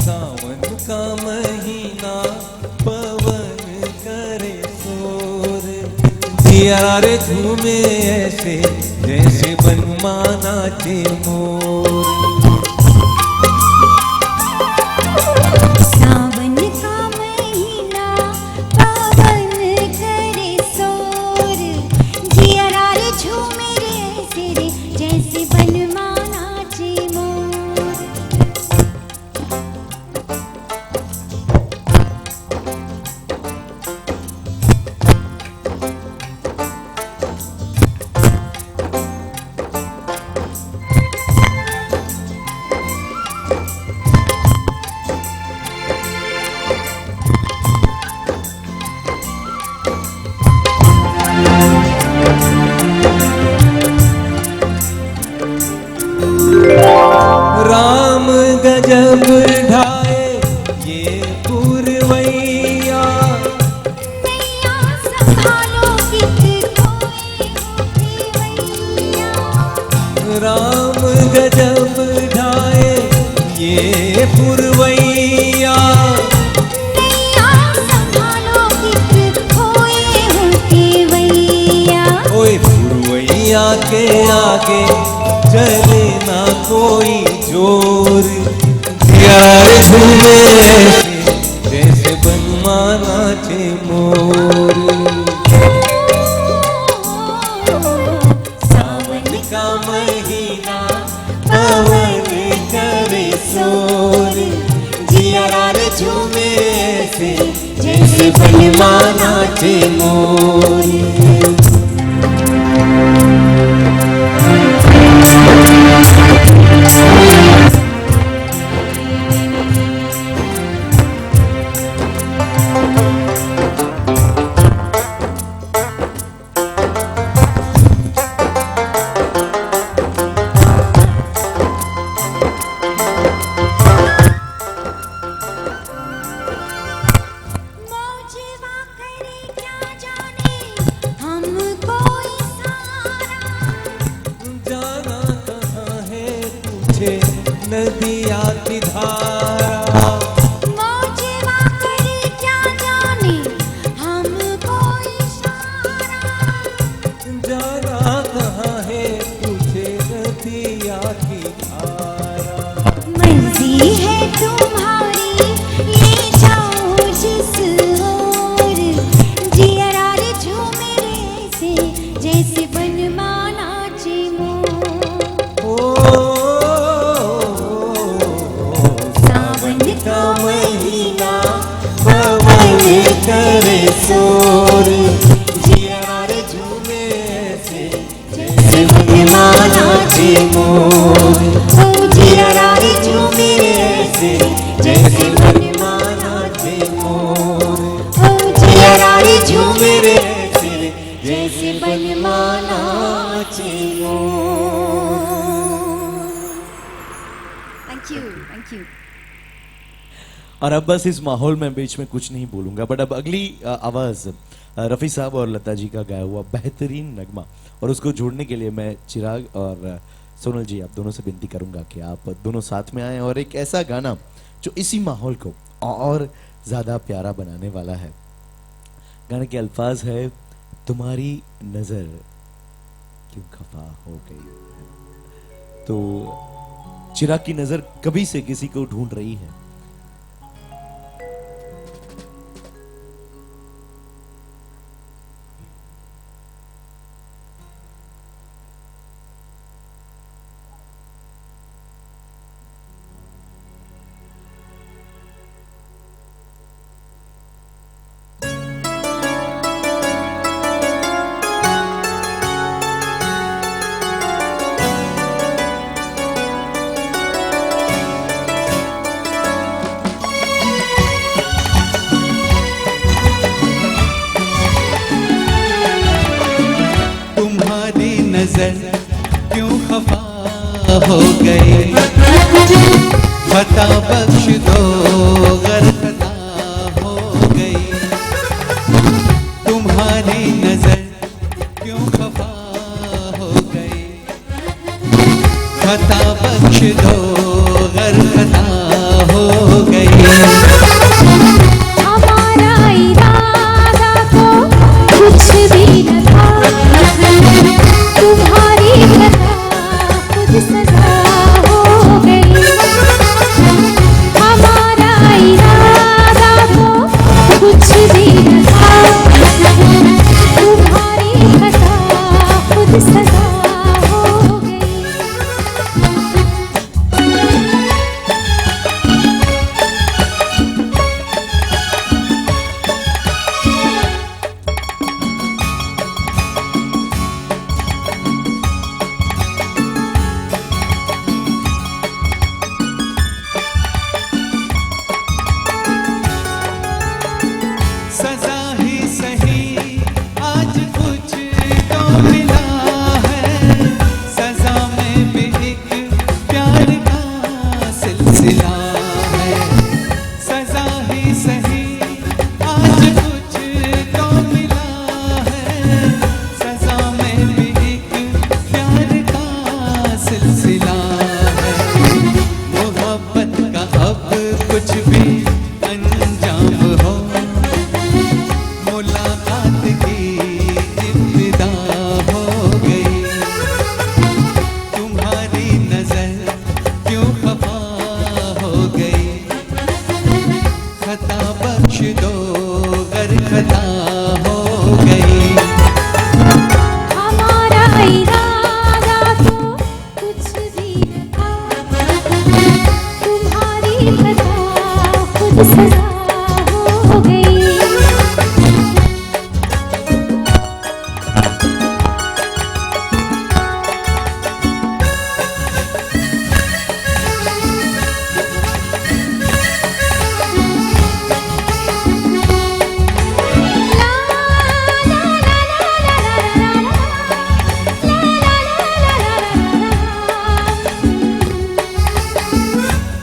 [SPEAKER 1] सावन का महीना पवन करे शोर, जियारा रे झूमे ऐसे जैसे बनमाना चे मोर।
[SPEAKER 4] सावन का महीना पवन करे सोर, जियरा रे झूमे रे सिरे जैसे बनमाना चे मोर।
[SPEAKER 1] राम गजब ढाए ये पुरवैया,
[SPEAKER 4] नैया संभालो कित कोई होती वैया।
[SPEAKER 1] राम गजब ढाए ये पुरवैया,
[SPEAKER 4] नैया संभालो कित कोई होती वैया।
[SPEAKER 1] ओए पुरवैया के आगे चले ना कोई जोर, यार झूमे ऐसे जैसे बनमाना चे मोर। सावन का महीना पवन करे शोर, जियारा रे झूमे ऐसे जैसे बनमाना चे मोर।
[SPEAKER 4] मौजवा करे क्या जाने हमको इशारा।
[SPEAKER 1] जाना कहाँ है तुझे नदिया की धारा,
[SPEAKER 4] मौजवा करे क्या जाने हमको इशारा।
[SPEAKER 1] जाना कहाँ है तुझे नदिया की धारा।
[SPEAKER 4] मर्जी है तुम्हारी ले जाओ जिस ओर, जियरा रे झूमे रे से जैसे बनमाना चे मोर। सावन
[SPEAKER 1] का महीना पवन करे शोर, जियारा रे झूमे ऐसे जैसे बनमाना चे मोर।
[SPEAKER 4] ओ जियरा रे
[SPEAKER 1] झूमे ऐसे जैसे बनमाना चे मोर।
[SPEAKER 4] ओ जियरा रे
[SPEAKER 1] झूमे रे ऐसे जैसे बनमाना चे मोर।
[SPEAKER 5] Thank you, thank you.
[SPEAKER 2] और अब बस इस माहौल में बीच में कुछ नहीं बोलूंगा, बट अब अगली आवाज रफी साहब और लता जी का गाया हुआ बेहतरीन नगमा, और उसको जोड़ने के लिए मैं चिराग और सोनल जी आप दोनों से विनती करूंगा कि आप दोनों साथ में आए और एक ऐसा गाना जो इसी माहौल को और ज्यादा प्यारा बनाने वाला है। गाने के अल्फाज है, तुम्हारी नजर क्यों खफा हो गई। तो चिराग की नजर कभी से किसी को ढूंढ रही है।
[SPEAKER 1] तुम्हारी नजर क्यों खफा हो गई, खता बख्श दो गर खता हो गई। तुम्हारी नजर क्यों खफा हो गई, खता बख्श दो गर खता हो गई।
[SPEAKER 4] हमारा इरादा तो कुछ भी न था, तुम्हारी खता खुद सजा हो गई। हमारा इरादा तो कुछ भी न था, तुम्हारी खता खुद सजा हो गई।
[SPEAKER 1] सजा ही सही आज कुछ तो मिला है, सजा में भी एक प्यार का सिलसिला है। सजा ही सही आज कुछ तो मिला है, सजा में भी एक प्यार का सिलसिला है। मोहब्बत का अब कुछ भी अंजाम हो, मुलाकात की इब्तिदा हो गई। तुम्हारी नजर क्यों खफा हो गई, खता बख्श दो गर खता हो गई।
[SPEAKER 4] हमारा इरादा तो कुछ भी न था, तुम्हारी खता खुद सजा हो गई।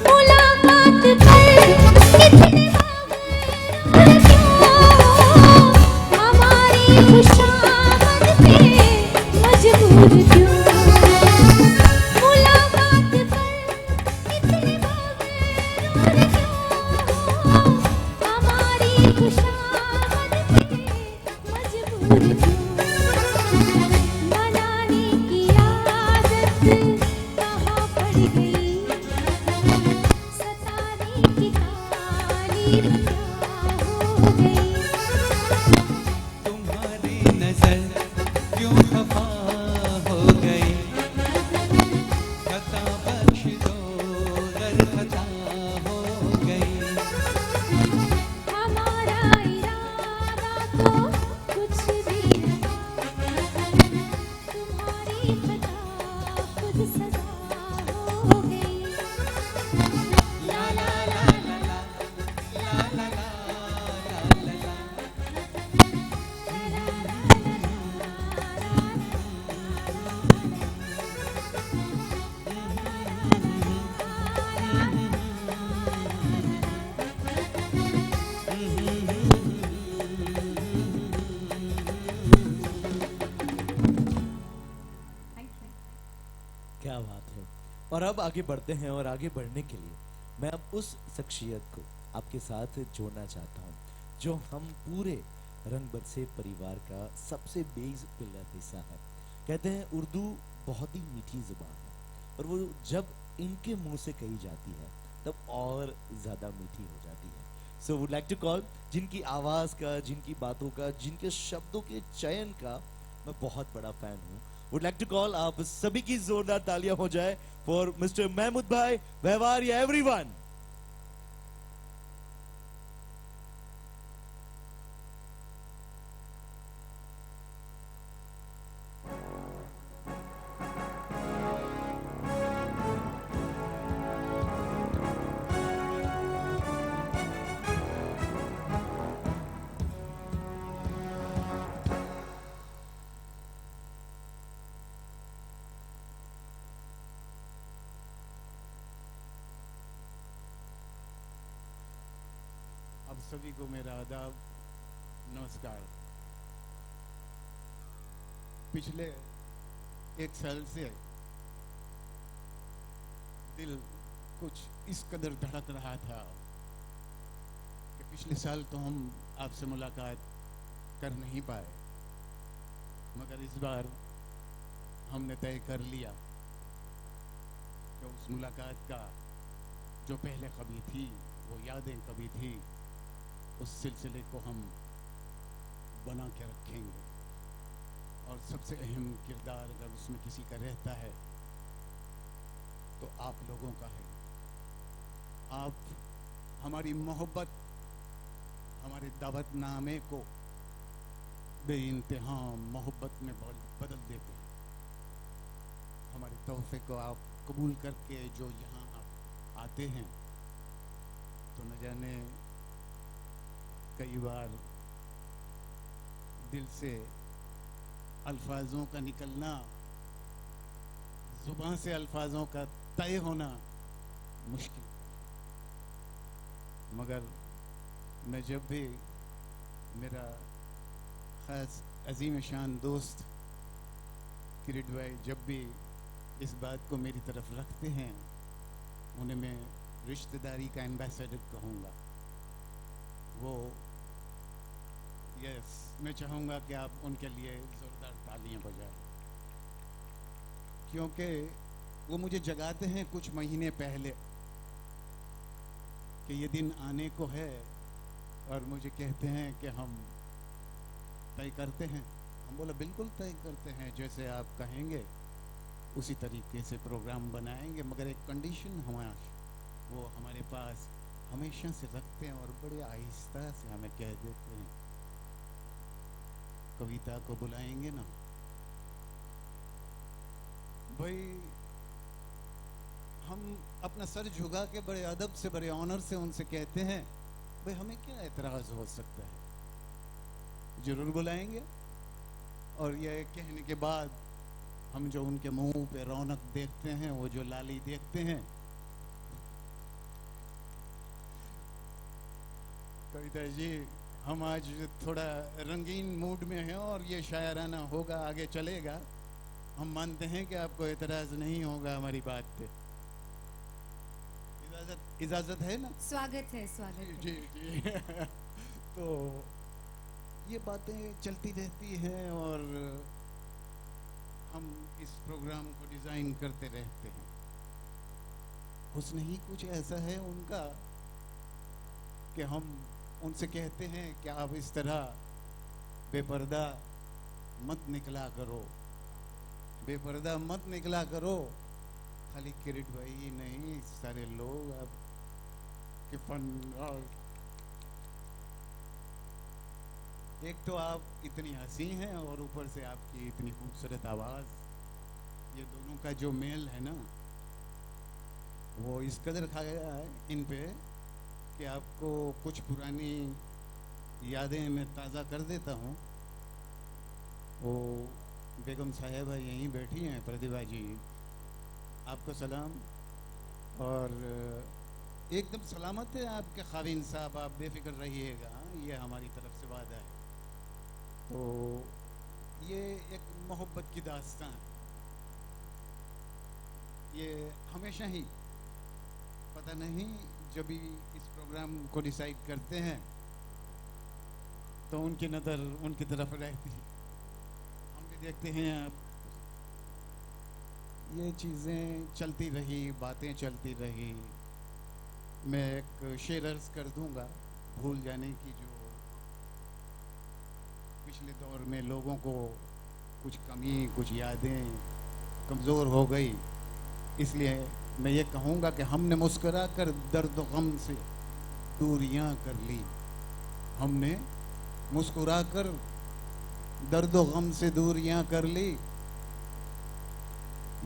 [SPEAKER 4] मुलाकात कर इतने बार क्यों, हमारी खुशामद पे मजबूर क्यों। मुलाकात कर इतने बार क्यों, हमारी खुशामद पे मजबूर क्यों। मनाने की आदत कहाँ पड़ गई, सताने की तारीफ क्या हो गई।
[SPEAKER 1] तुम्हारी नजर क्यों खफा हो गई, खता बख्श दो गर खता हो गई।
[SPEAKER 4] हमारा इरादा तो कुछ भी न था, तुम्हारी खता खुद सजा हो गई। ला ला ला ला ला, ला ला ला ला ला ला।
[SPEAKER 2] क्या बात है। और अब आगे बढ़ते हैं, और आगे बढ़ने के लिए मैं अब उस शख्सियत को आपके साथ जोड़ना चाहता हूँ जो हम पूरे रंग बरसे परिवार का सबसे बेस पिलर हिस्सा है। कहते हैं उर्दू बहुत ही मीठी जुबान है, और वो जब इनके मुंह से कही जाती है तब और ज्यादा मीठी हो जाती है। So would like to call, जिनकी आवाज का, जिनकी बातों का, जिनके शब्दों के चयन का मैं बहुत बड़ा फैन हूँ, वुड लाइक टू कॉल, आप सभी की जोरदार तालियां हो जाए फॉर मिस्टर महमूद भाई व्यवहारिया एवरीवन।
[SPEAKER 8] सभी को मेरा आदाब, नमस्कार। पिछले एक साल से दिल कुछ इस कदर धड़क रहा था कि पिछले साल तो हम आपसे मुलाकात कर नहीं पाए, मगर इस बार हमने तय कर लिया कि उस मुलाकात का जो पहले कभी थी, वो यादें कभी थी, उस सिलसिले को हम बना के रखेंगे। और सबसे अहम किरदार अगर उसमें किसी का रहता है तो आप लोगों का है। आप हमारी मोहब्बत, हमारे दावतनामे को बेइंतहा मोहब्बत में बदल देते हैं। हमारे तोहफे को आप कबूल करके जो यहाँ आप आते हैं, तो न जाने कई बार दिल से अल्फाजों का निकलना, जुबान से अल्फाजों का तय होना मुश्किल, मगर मैं जब भी मेरा ख़ास अजीम शान दोस्त किरीट भाई जब भी इस बात को मेरी तरफ रखते हैं, उन्हें मैं रिश्तेदारी का एम्बेसडर कहूँगा। वो यस, मैं चाहूँगा कि आप उनके लिए ज़ोरदार तालियां बजाएं, क्योंकि वो मुझे जगाते हैं कुछ महीने पहले कि ये दिन आने को है, और मुझे कहते हैं कि हम तय करते हैं। हम बोला बिल्कुल तय करते हैं, जैसे आप कहेंगे उसी तरीके से प्रोग्राम बनाएंगे, मगर एक कंडीशन वो हमारे पास हमेशा से रखते हैं और बड़े आहिस्ता से हमें कह देते हैं, कविता को बुलाएंगे ना भाई। हम अपना सर झुका के बड़े अदब से, बड़े ऑनर से उनसे कहते हैं, भाई हमें क्या एतराज हो सकता है, जरूर बुलाएंगे। और यह कहने के बाद हम जो उनके मुंह पे रौनक देखते हैं, वो जो लाली देखते हैं, कविता जी हम आज थोड़ा रंगीन मूड में हैं और ये शायराना होगा, आगे चलेगा। हम मानते हैं कि आपको एतराज नहीं होगा हमारी बात पे। इजाजत है ना?
[SPEAKER 5] स्वागत है, स्वागत है।
[SPEAKER 8] जी जी तो ये बातें चलती रहती हैं और हम इस प्रोग्राम को डिज़ाइन करते रहते हैं। हुस्न ही कुछ ऐसा है उनका कि हम उनसे कहते हैं कि आप इस तरह बेपर्दा मत निकला करो, बेपर्दा मत निकला करो। खाली किरीट भाई ही नहीं, सारे लोग आप के फन। और एक तो आप इतनी हंसी हैं और ऊपर से आपकी इतनी खूबसूरत आवाज़, ये दोनों का जो मेल है ना, वो इस कदर खा गया है इन पे कि आपको कुछ पुरानी यादें मैं ताज़ा कर देता हूँ। वो बेगम साहिबा यहीं बैठी हैं, प्रतिभा जी, आपको सलाम। और एकदम सलामत है आपके खाविन साहब, आप बेफिक्र रहिएगा, ये हमारी तरफ से वादा है। तो ये एक मोहब्बत की दास्तान, ये हमेशा ही, पता नहीं जब भी इस प्रोग्राम को डिसाइड करते हैं तो उनकी नज़र उनकी तरफ रहती है। हम भी देखते हैं आप, ये चीज़ें चलती रही, बातें चलती रही। मैं एक शेर अर्ज़ कर दूंगा, भूल जाने की, जो पिछले दौर में लोगों को कुछ कमी, कुछ यादें कमज़ोर हो गई, इसलिए मैं ये कहूँगा कि हमने मुस्करा कर दर्द गम से दूरियां कर ली, हमने मुस्कुरा कर दर्द गम से दूरियां कर ली।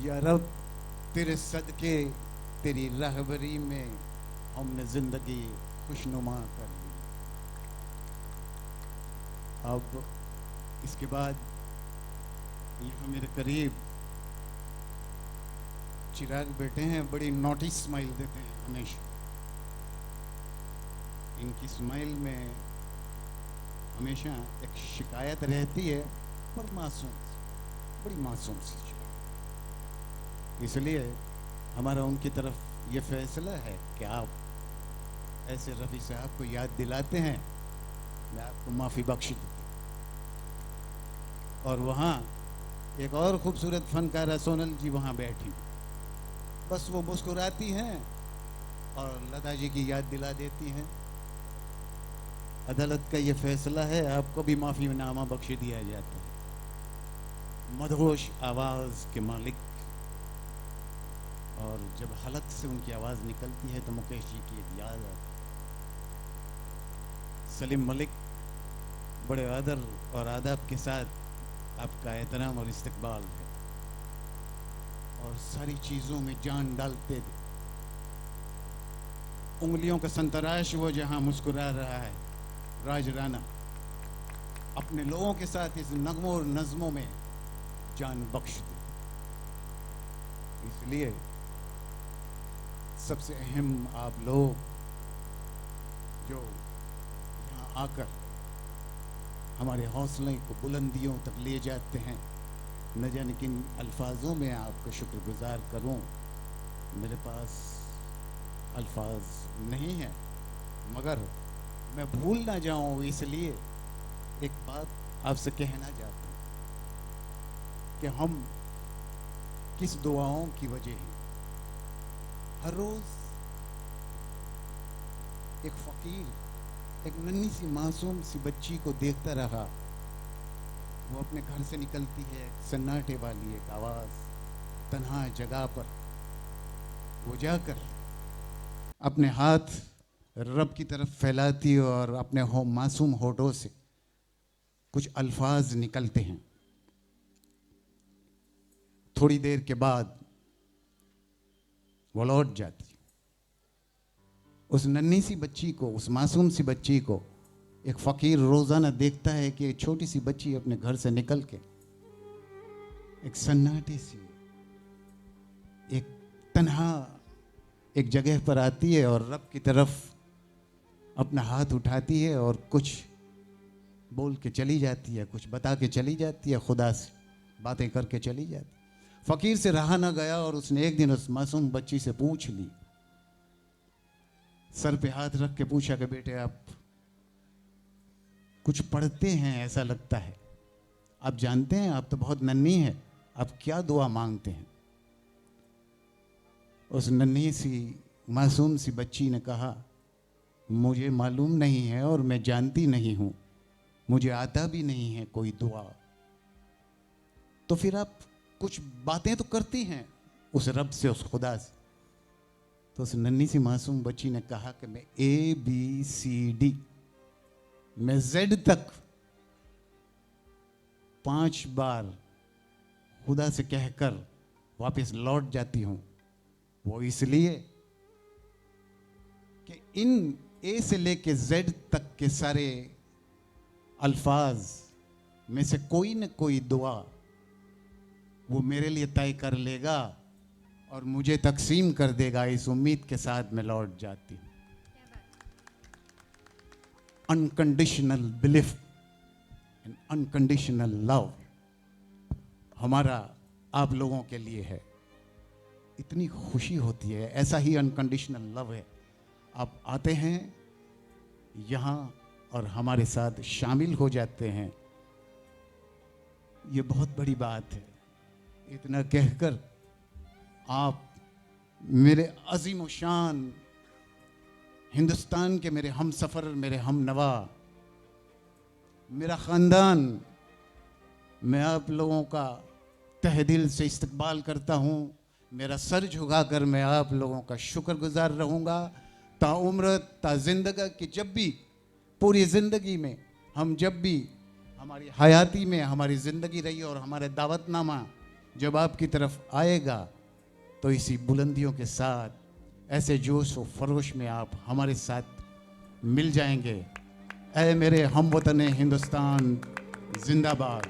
[SPEAKER 8] या रब तेरे सदके तेरी रहबरी में हमने जिंदगी खुशनुमा कर ली। अब इसके बाद यहाँ मेरे करीब चिराग बैठे हैं, बड़ी नोटिस स्माइल देते हैं हमेशा। इनकी स्माइल में हमेशा एक शिकायत रहती है, पर मासूम, बड़ी मासूम सी शिकायत। इसलिए हमारा उनकी तरफ ये फैसला है कि आप ऐसे रफ़ी साहब को याद दिलाते हैं, मैं आपको माफ़ी बख्श देती। और वहाँ एक और खूबसूरत फनकारा सोनल जी वहाँ बैठी, बस वो मुस्कुराती हैं और लता जी की याद दिला देती हैं। अदालत का ये फैसला है, आपको भी माफ़ीनामा बख्श दिया जाता है। मदहोश आवाज़ के मालिक, और जब हलक से उनकी आवाज़ निकलती है तो मुकेश जी की एक याद आती है। सलीम मलिक, बड़े आदर और आदाब के साथ आपका एहतराम और इस्तकबाल है, और सारी चीज़ों में जान डालते थे। उंगलियों का संतराश वो जहां मुस्कुरा रहा है, राज राणा अपने लोगों के साथ इस नगमों और नज़मों में जान बख्श दे। इसलिए सबसे अहम आप लोग जो यहाँ आकर हमारे हौसले को बुलंदियों तक ले जाते हैं, न जाने किन अल्फाजों में आपका शुक्रगुजार करूं, मेरे पास अल्फाज नहीं है। मगर मैं भूल ना जाऊं, इसलिए एक बात आपसे कहना चाहता हूं कि हम किस दुआओं की वजह हैं। हर रोज एक फकीर एक नन्ही सी मासूम सी बच्ची को देखता रहा, वो अपने घर से निकलती है, सन्नाटे वाली एक आवाज, तन्हा जगह पर वो जाकर अपने हाथ रब की तरफ फैलाती है और अपने मासूम होठों से कुछ अल्फाज निकलते हैं। थोड़ी देर के बाद वो लौट जाती। उस नन्ही सी बच्ची को, उस मासूम सी बच्ची को एक फकीर रोजाना देखता है कि एक छोटी सी बच्ची अपने घर से निकल के एक सन्नाटे सी, एक तन्हा एक जगह पर आती है और रब की तरफ अपना हाथ उठाती है और कुछ बोल के चली जाती है, कुछ बता के चली जाती है, खुदा से बातें करके चली जाती। फकीर से रहा ना गया और उसने एक दिन उस मासूम बच्ची से पूछ ली, सर पे हाथ रख के पूछा कि बेटे आप कुछ पढ़ते हैं ऐसा लगता है, आप जानते हैं आप तो बहुत नन्ही हैं, आप क्या दुआ मांगते हैं। उस नन्ही सी मासूम सी बच्ची ने कहा, मुझे मालूम नहीं है और मैं जानती नहीं हूं, मुझे आता भी नहीं है कोई दुआ। तो फिर आप कुछ बातें तो करती हैं उस रब से, उस खुदा से। तो उस नन्ही सी मासूम बच्ची ने कहा कि मैं ABCD, मैं Z तक 5 बार खुदा से कहकर वापस लौट जाती हूं। वो इसलिए कि इन A से लेके Z तक के सारे अल्फाज में से कोई न कोई दुआ वो मेरे लिए तय कर लेगा और मुझे तकसीम कर देगा। इस उम्मीद के साथ मैं लौट जाती हूँ। Unconditional belief and unconditional love हमारा आप लोगों के लिए है। इतनी खुशी होती है, ऐसा ही अनकंडीशनल लव है। आप आते हैं यहाँ और हमारे साथ शामिल हो जाते हैं, ये बहुत बड़ी बात है। इतना कहकर आप मेरे अजीम शान हिंदुस्तान के मेरे हम सफ़र, मेरे हम नवा, मेरा ख़ानदान, मैं आप लोगों का तहे दिल से इस्तकबाल करता हूँ। मेरा सर झुकाकर मैं आप लोगों का शुक्रगुजार रहूँगा ताउम्र ता ज़िंदगी की। जब भी पूरी ज़िंदगी में हम, जब भी हमारी हयाती में हमारी ज़िंदगी रही और हमारे दावतनामा जब आपकी तरफ आएगा तो इसी बुलंदियों के साथ ऐसे जोश व फरोश में आप हमारे साथ मिल जाएंगे। ऐ मेरे हमवतन हिंदुस्तान जिंदाबाद।